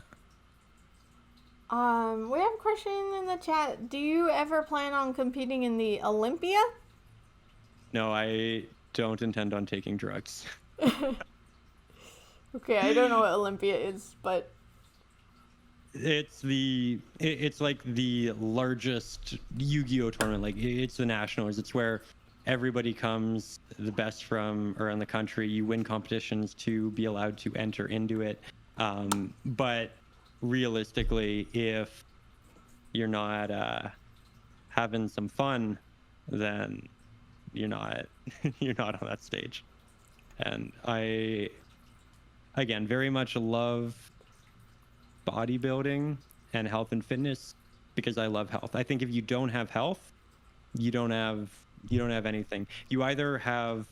We have a question in the chat. Do you ever plan on competing in the Olympia? No, I don't intend on taking drugs. Okay, I don't know what Olympia is, but it's like the largest Yu-Gi-Oh tournament. Like it's the Nationals. It's where everybody comes, the best from around the country. You win competitions to be allowed to enter into it. But realistically, if you're not having some fun, then you're not on that stage. And I, again, very much love bodybuilding and health and fitness because I love health. I think if you don't have health, you don't have anything. You either have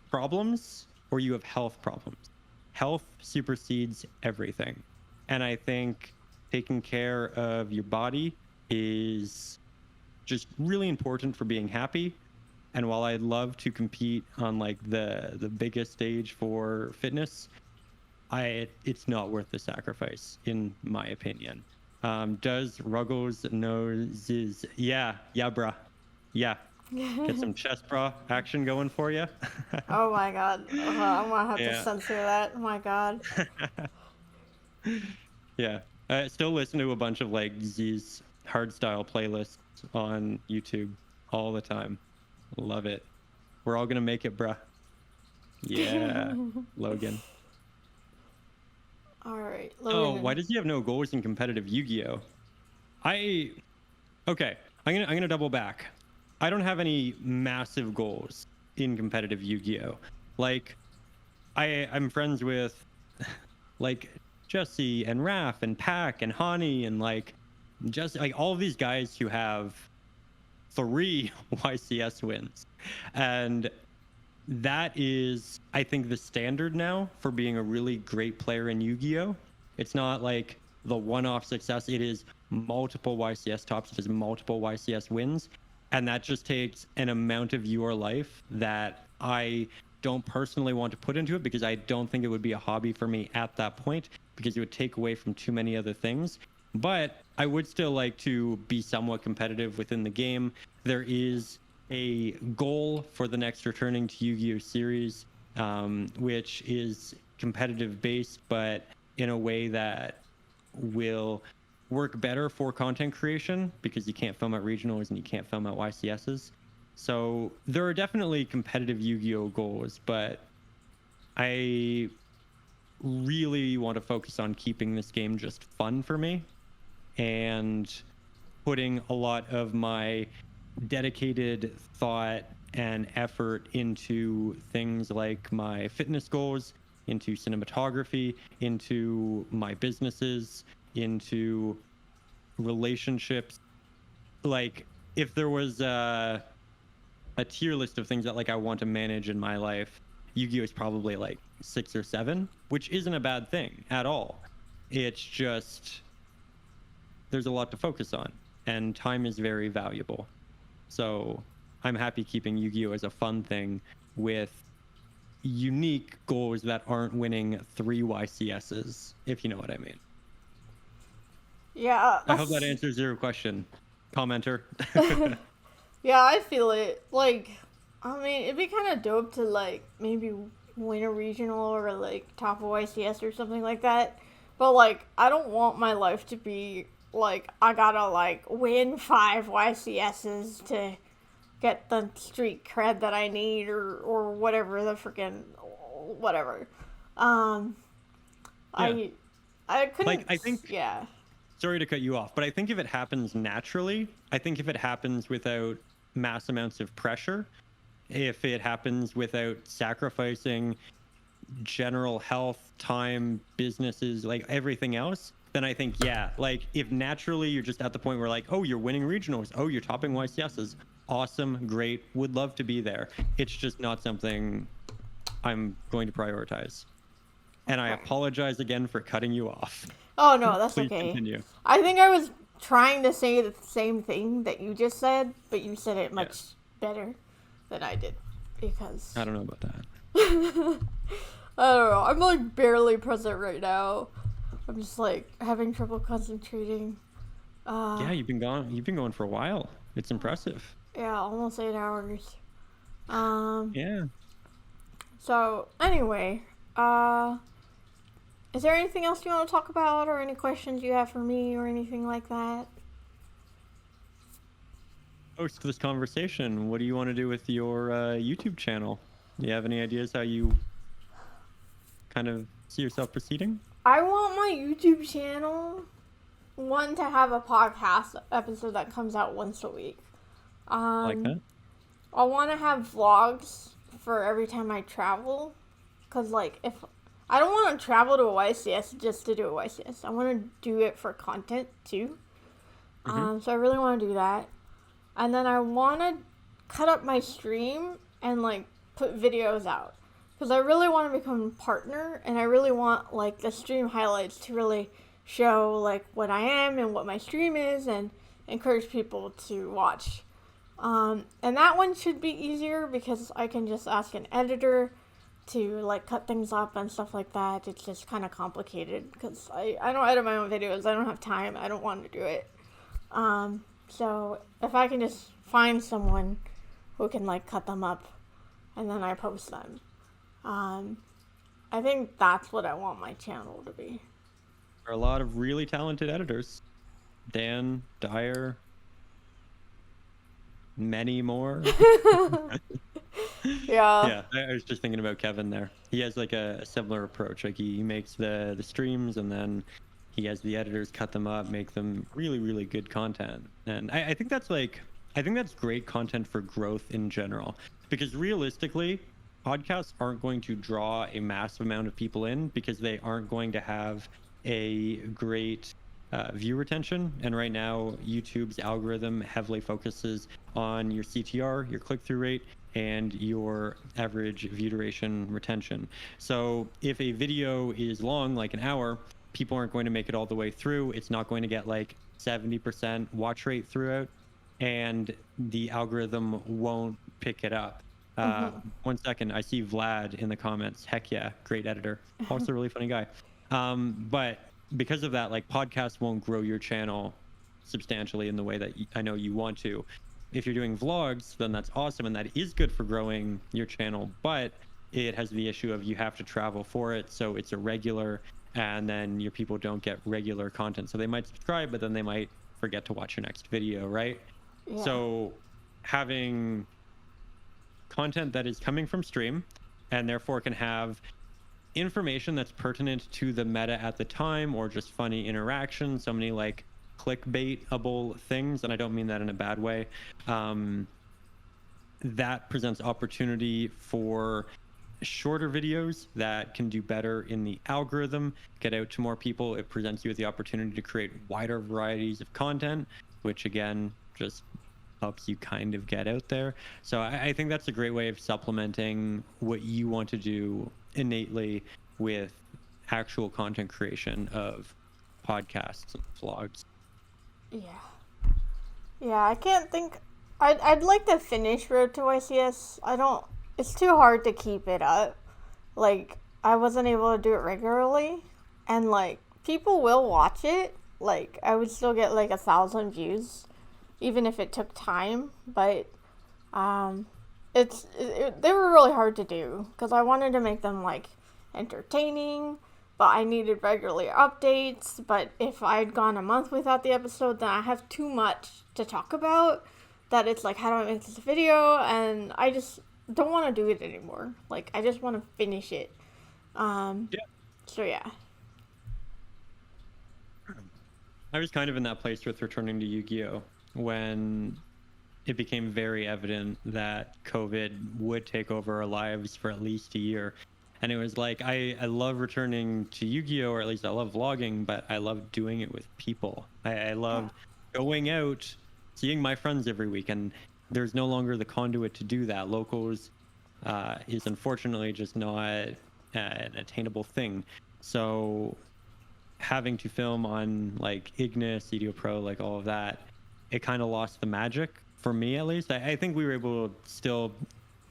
problems or you have health problems. Health supersedes everything. And I think taking care of your body is just really important for being happy. And while I'd love to compete on like the biggest stage for fitness, it's not worth the sacrifice, in my opinion. Does Ruggles know Ziz? Yeah, bruh. Yeah. Get some chest bra action going for you. Oh my god. I'm gonna have to Yeah. censor that. Oh my god. Yeah. I still listen to a bunch of like Z's hardstyle playlists on YouTube all the time. Love it. We're all gonna make it, bruh. Yeah, Logan. All right, Oh, Logan. why does he have no goals in competitive Yu-Gi-Oh? I Okay, I'm gonna double back. I don't have any massive goals in competitive Yu-Gi-Oh. Like, I'm friends with like Jesse and Raph and Pack and Hani and like just like all of these guys who have 3 YCS wins, and that is, I think, the standard now for being a really great player in Yu-Gi-Oh. It's not like the one-off success. It is multiple YCS tops. It is multiple YCS wins. And that just takes an amount of your life that I don't personally want to put into it, because I don't think it would be a hobby for me at that point, because it would take away from too many other things. But I would still like to be somewhat competitive within the game. There is a goal for the next returning to Yu-Gi-Oh series, which is competitive based, but in a way that will work better for content creation, because you can't film at regionals and you can't film at YCSs. So there are definitely competitive Yu-Gi-Oh goals, but I really want to focus on keeping this game just fun for me and putting a lot of my dedicated thought and effort into things like my fitness goals, into cinematography, into my businesses, into relationships. Like, if there was a tier list of things that like I want to manage in my life, Yu-Gi-Oh is probably like 6 or 7, which isn't a bad thing at all. It's just there's a lot to focus on, and time is very valuable. So I'm happy keeping Yu-Gi-Oh as a fun thing with unique goals that aren't winning 3 YCSs, if you know what I mean. Yeah. I hope that answers your question, commenter. Yeah, I feel it. Like, I mean, it'd be kind of dope to like maybe win a regional or like top of YCS or something like that. But like, I don't want my life to be like I gotta like win 5 YCSs to get the street cred that I need, or whatever the freaking whatever. Um, Yeah. I couldn't. Like, I think, Yeah. sorry to cut you off, but I think if it happens naturally, I think if it happens without mass amounts of pressure, if it happens without sacrificing general health, time, businesses, like everything else, then I think, yeah, like if naturally you're just at the point where like, oh, you're winning regionals, oh, you're topping YCSs, awesome, great, would love to be there. It's just not something I'm going to prioritize. And I Okay. apologize again for cutting you off. Oh no, that's Please okay. continue. I think I was trying to say the same thing that you just said, but you said it much better than I did, because I don't know about that. I don't know. I'm like barely present right now. I'm just like having trouble concentrating. Yeah, you've been gone. You've been going for a while. It's impressive. Yeah, almost 8 hours. Yeah. So anyway, is there anything else you want to talk about, or any questions you have for me, or anything like that? Post this conversation. What do you want to do with your YouTube channel? Do you have any ideas how you kind of see yourself proceeding? I want my YouTube channel, one, to have a podcast episode that comes out once a week. Like that? I want to have vlogs for every time I travel, because like if I don't want to travel to a YCS just to do a YCS, I want to do it for content too. So I really want to do that, and then I want to cut up my stream and like put videos out, because I really want to become a partner, and I really want like the stream highlights to really show like what I am and what my stream is, and encourage people to watch. And that one should be easier because I can just ask an editor to like cut things up and stuff like that. It's just kind of complicated because I don't edit my own videos. I don't have time. I don't want to do it. So if I can just find someone who can like cut them up and then I post them, I think that's what I want my channel to be. There are a lot of really talented editors. Dan, Dyer, many more. Yeah. I was just thinking about Kevin there. He has like a similar approach. Like he makes the streams and then he has the editors cut them up, make them really, really good content. And I think that's great content for growth in general. Because realistically, podcasts aren't going to draw a massive amount of people in because they aren't going to have a great view retention. And right now, YouTube's algorithm heavily focuses on your CTR, your click-through rate, and your average view duration retention. So if a video is long, like an hour, people aren't going to make it all the way through. It's not going to get like 70% watch rate throughout, and the algorithm won't pick it up. 1 second, I see Vlad in the comments. Heck yeah, great editor. Also a really funny guy. But because of that, like podcasts won't grow your channel substantially in the way that I know you want to. If you're doing vlogs, then that's awesome, and that is good for growing your channel, but it has the issue of you have to travel for it, so it's irregular, and then your people don't get regular content. So they might subscribe, but then they might forget to watch your next video, right? Yeah. So having content that is coming from stream and therefore can have information that's pertinent to the meta at the time or just funny interaction, so many like clickbaitable things, and I don't mean that in a bad way, that presents opportunity for shorter videos that can do better in the algorithm, get out to more people. It presents you with the opportunity to create wider varieties of content, which again just helps you kind of get out there. So I think that's a great way of supplementing what you want to do innately with actual content creation of podcasts and vlogs. Yeah, I can't think. I'd like to finish Road to YCS. It's too hard to keep it up. Like, I wasn't able to do it regularly, and like people will watch it. Like, I would still get like 1,000 views even if it took time, but they were really hard to do because I wanted to make them like entertaining, but I needed regular updates. But if I'd gone a month without the episode, then I have too much to talk about that it's like, how do I make this video? And I just don't want to do it anymore. Like, I just want to finish it. So yeah. I was kind of in that place with returning to Yugioh when it became very evident that COVID would take over our lives for at least a year. And it was like, I love returning to Yugioh, or at least I love vlogging, but I love doing it with people. I love going out, seeing my friends every week, and there's no longer the conduit to do that. Locals is unfortunately just not an attainable thing. So having to film on like Ignis, Yugioh Pro, like all of that, it kind of lost the magic for me, at least. I think we were able to still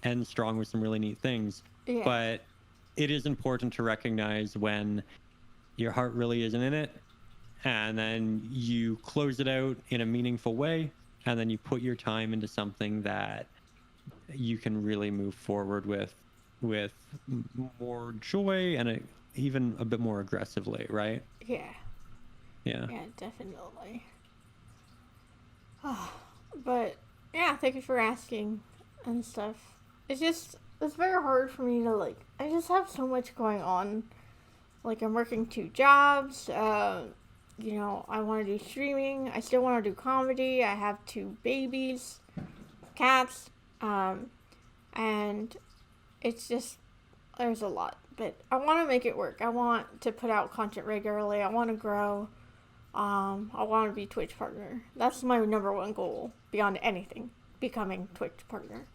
end strong with some really neat things, but it is important to recognize when your heart really isn't in it, and then you close it out in a meaningful way, and then you put your time into something that you can really move forward with more joy and even a bit more aggressively, right? Yeah, definitely. But yeah, thank you for asking and stuff. It's very hard for me to like, I just have so much going on. Like, I'm working 2 jobs, you know, I want to do streaming, I still want to do comedy, I have 2 babies, cats, and it's just, there's a lot, but I want to make it work. I want to put out content regularly, I want to grow, I want to be Twitch partner. That's my #1 goal, beyond anything, becoming Twitch partner.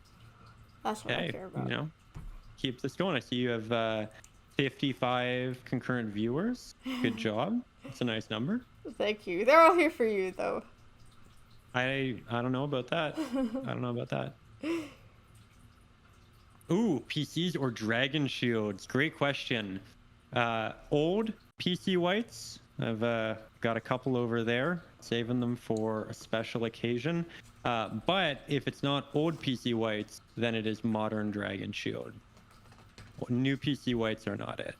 That's what I care about. You know, keep this going. I see you have 55 concurrent viewers. Good job. That's a nice number. Thank you. They're all here for you, though. I don't know about that. I don't know about that. Ooh, PCs or Dragon Shields? Great question. Old PC whites. I've got a couple over there, saving them for a special occasion. But if it's not old PC whites, then it is modern Dragon Shield. New PC whites are not it.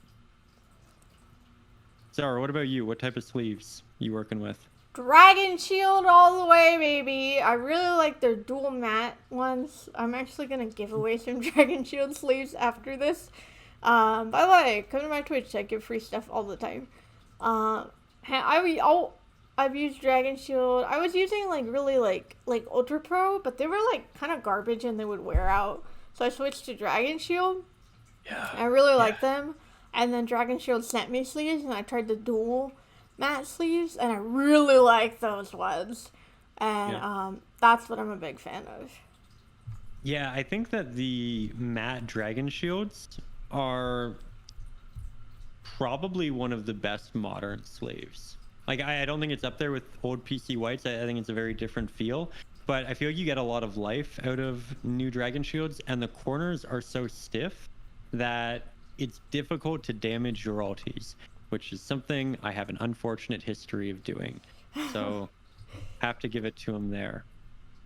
Zara, what about you? What type of sleeves you working with? Dragon Shield all the way, baby. I really like their dual matte ones. I'm actually gonna give away some Dragon Shield sleeves after this. By the way, come to my Twitch. I give free stuff all the time. I've used Dragon Shield. I was using like really like Ultra Pro, but they were like kind of garbage and they would wear out. So I switched to Dragon Shield. Yeah. I really like them. And then Dragon Shield sent me sleeves, and I tried the dual matte sleeves, and I really like those ones. And that's what I'm a big fan of. Yeah, I think that the matte Dragon Shields are probably one of the best modern sleeves. Like, I don't think it's up there with old PC whites. I think it's a very different feel. But I feel like you get a lot of life out of new Dragon Shields, and the corners are so stiff that it's difficult to damage your ultis, which is something I have an unfortunate history of doing. So have to give it to him there.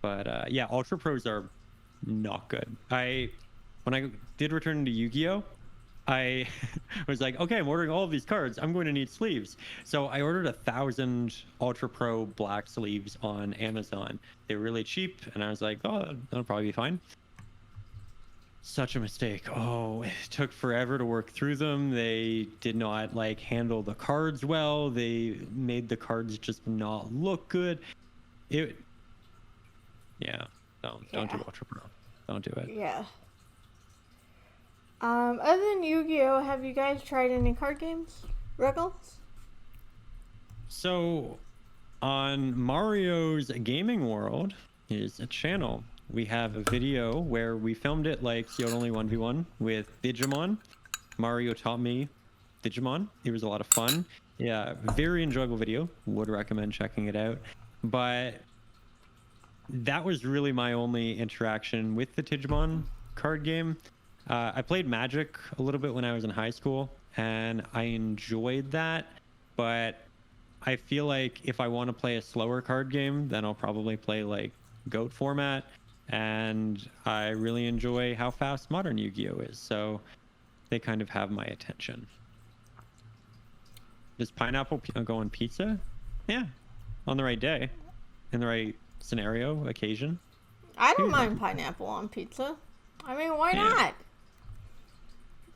But yeah, Ultra Pros are not good. When I did return to Yu-Gi-Oh, I was like, okay, I'm ordering all of these cards. I'm going to need sleeves. So I ordered 1,000 Ultra Pro black sleeves on Amazon. They were really cheap, and I was like, oh, that'll probably be fine. Such a mistake. Oh, it took forever to work through them. They did not like handle the cards well. They made the cards just not look good. Yeah, don't do Ultra Pro. Don't do it. Yeah. Other than Yu-Gi-Oh, have you guys tried any card games? Ruggles? So, on Mario's Gaming World is a channel. We have a video where we filmed it like Sealed Only 1v1 with Digimon. Mario taught me Digimon. It was a lot of fun. Yeah, very enjoyable video. Would recommend checking it out. But that was really my only interaction with the Digimon card game. I played Magic a little bit when I was in high school, and I enjoyed that. But I feel like if I want to play a slower card game, then I'll probably play like GOAT format. And I really enjoy how fast modern Yu-Gi-Oh is, so they kind of have my attention. Does pineapple go on pizza? Yeah, on the right day, in the right scenario, occasion. I don't mind pineapple on pizza. I mean, why not?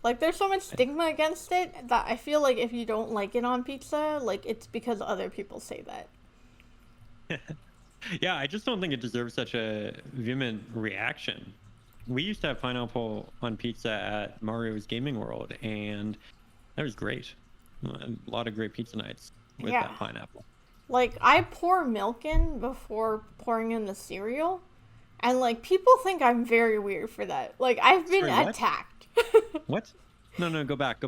Like, there's so much stigma against it that I feel like if you don't like it on pizza, like, it's because other people say that. Yeah, I just don't think it deserves such a vehement reaction. We used to have pineapple on pizza at Mario's Gaming World, and that was great. A lot of great pizza nights with that pineapple. Like, I pour milk in before pouring in the cereal, and, like, people think I'm very weird for that. Like, I've been attacked. What? No, go back.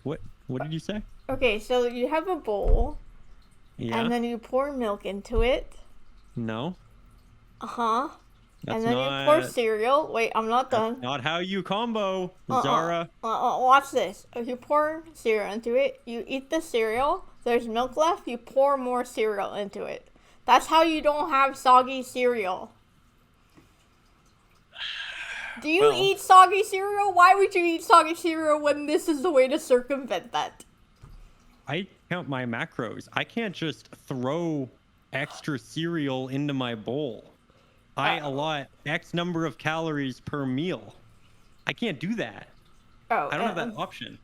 What did you say? Okay, so you have a bowl, and then you pour milk into it. No. Uh-huh. And then you pour cereal. Wait, I'm not done. That's not how you combo, Zara. Watch this. If you pour cereal into it, you eat the cereal. There's milk left. You pour more cereal into it. That's how you don't have soggy cereal. Do you eat soggy cereal? Why would you eat soggy cereal when this is the way to circumvent that? I count my macros. I can't just throw extra cereal into my bowl. I allot X number of calories per meal. I can't do that. I don't have that option.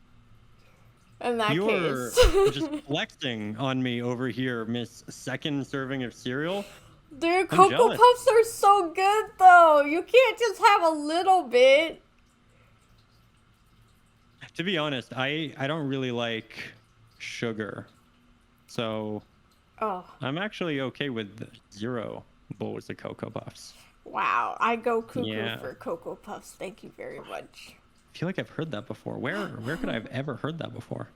In that You're case. just flexing on me over here, Miss Second Serving of Cereal. Dude, Cocoa Puffs are so good, though. You can't just have a little bit. To be honest, I don't really like sugar. So I'm actually okay with 0 bowls of Cocoa Puffs. Wow, I go cuckoo for Cocoa Puffs. Thank you very much. I feel like I've heard that before. Where could I have ever heard that before?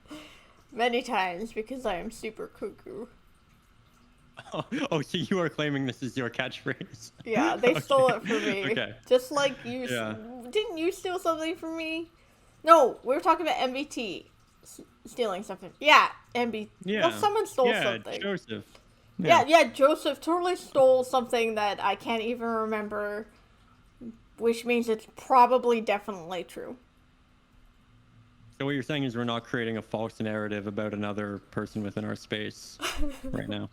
Many times, because I am super cuckoo. Oh, so you are claiming this is your catchphrase? Yeah, they stole it from me. Okay. Just like you. Yeah. Didn't you steal something from me? No, we were talking about MBT stealing something. Yeah, MB. Yeah. Well, someone stole Yeah, something. Joseph. Yeah, Joseph totally stole something that I can't even remember, which means it's probably definitely true. So what you're saying is we're not creating a false narrative about another person within our space right now.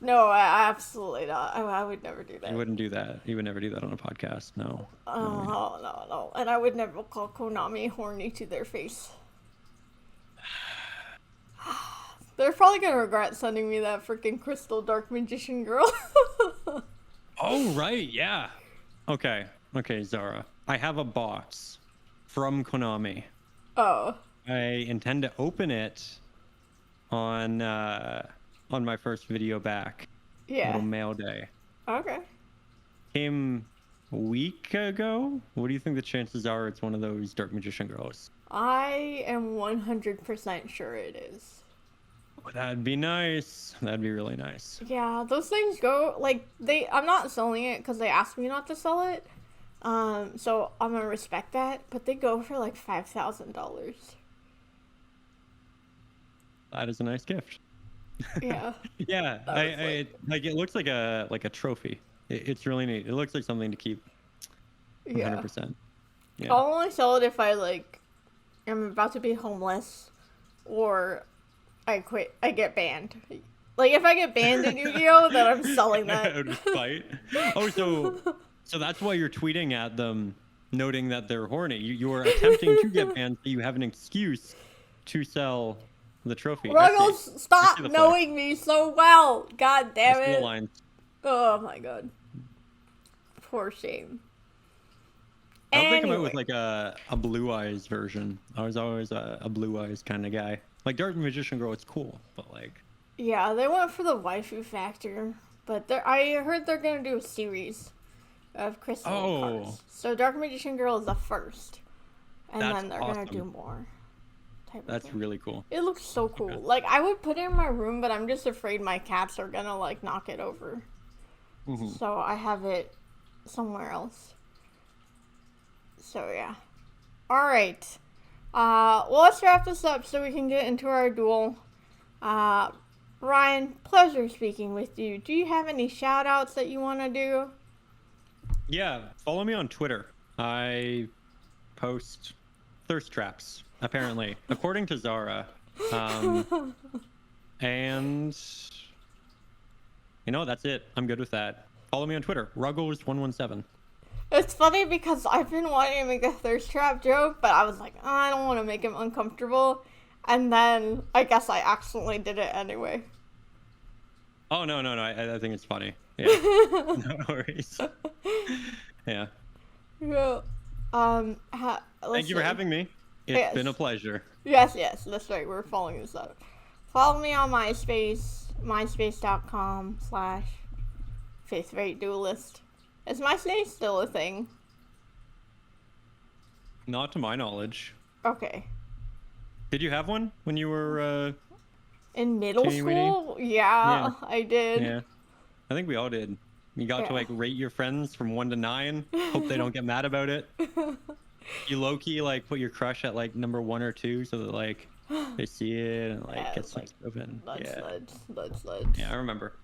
No, I absolutely not. I would never do that. You wouldn't do that. You would never do that on a podcast. No. Oh, no. And I would never call Konami horny to their face. They're probably gonna regret sending me that freaking Crystal Dark Magician girl. Oh, right. Yeah. Okay, Zara. I have a box from Konami. Oh. I intend to open it on my first video back. Yeah. Little mail day. Okay. Came a week ago. What do you think the chances are it's one of those Dark Magician girls? I am 100% sure it is. Oh, that'd be nice. That'd be really nice. Yeah, those things go, like, I'm not selling it because they asked me not to sell it. So I'm gonna respect that, but they go for like $5,000. That is a nice gift. Yeah. Yeah, I like it looks like a trophy. It's really neat. It looks like something to keep. 100%. Yeah. I'll only sell it if I am about to be homeless, or I quit. I get banned. Like if I get banned in Yu-Gi-Oh, then I'm selling that. Out of spite. Oh, so that's why you're tweeting at them, noting that they're horny. You are attempting to get banned, so you have an excuse to sell the trophy. Ruggles, stop knowing me so well. God damn it. The lines. Oh my god. Poor shame. I hope they come out with like a Blue Eyes version. I was always a Blue Eyes kind of guy. Like Dark Magician Girl, it's cool, but like. Yeah, they went for the waifu factor, but I heard they're gonna do a series of crystal cards. So Dark Magician Girl is the first, and then they're gonna do more. That's really cool. It looks so cool. Okay. Like I would put it in my room, but I'm just afraid my cats are gonna like knock it over. Mm-hmm. So I have it somewhere else. So yeah. All right. Well, let's wrap this up so we can get into our duel. Ryan, pleasure speaking with you. Do you have any shout outs that you want to do? Yeah, follow me on Twitter. I post thirst traps, apparently, according to Zara. And, that's it. I'm good with that. Follow me on Twitter, Ruggles117. It's funny because I've been wanting to make a thirst trap joke, but I was like, oh, I don't want to make him uncomfortable. And then I guess I accidentally did it anyway. Oh, no. I think it's funny. Yeah. No worries. Yeah. Well, thank you for having me. It's been a pleasure. Yes, that's right. We're following this up. Follow me on MySpace, myspace.com/fifth-rate-duelist. Is MySpace still a thing? Not to my knowledge. Okay. Did you have one when you were in middle school? Yeah, I did. Yeah. I think we all did. You got to rate your friends from 1 to 9. Hope they don't get mad about it. You low-key put your crush at number 1 or 2 so that they see it and get things moving. Nudge. Yeah, I remember.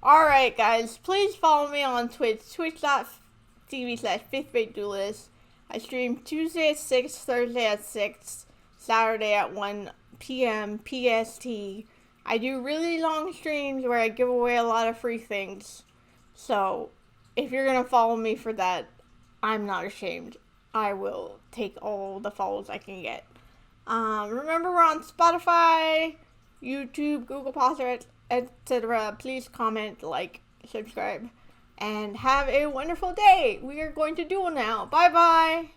Alright guys, please follow me on Twitch, twitch.tv/fifth-rate-duelist. I stream Tuesday at 6, Thursday at 6, Saturday at 1 p.m. PST. I do really long streams where I give away a lot of free things. So, if you're going to follow me for that, I'm not ashamed. I will take all the follows I can get. Remember, we're on Spotify, YouTube, Google Podcast, etc. Please comment, subscribe, and have a wonderful day. We are going to duel now. Bye-bye.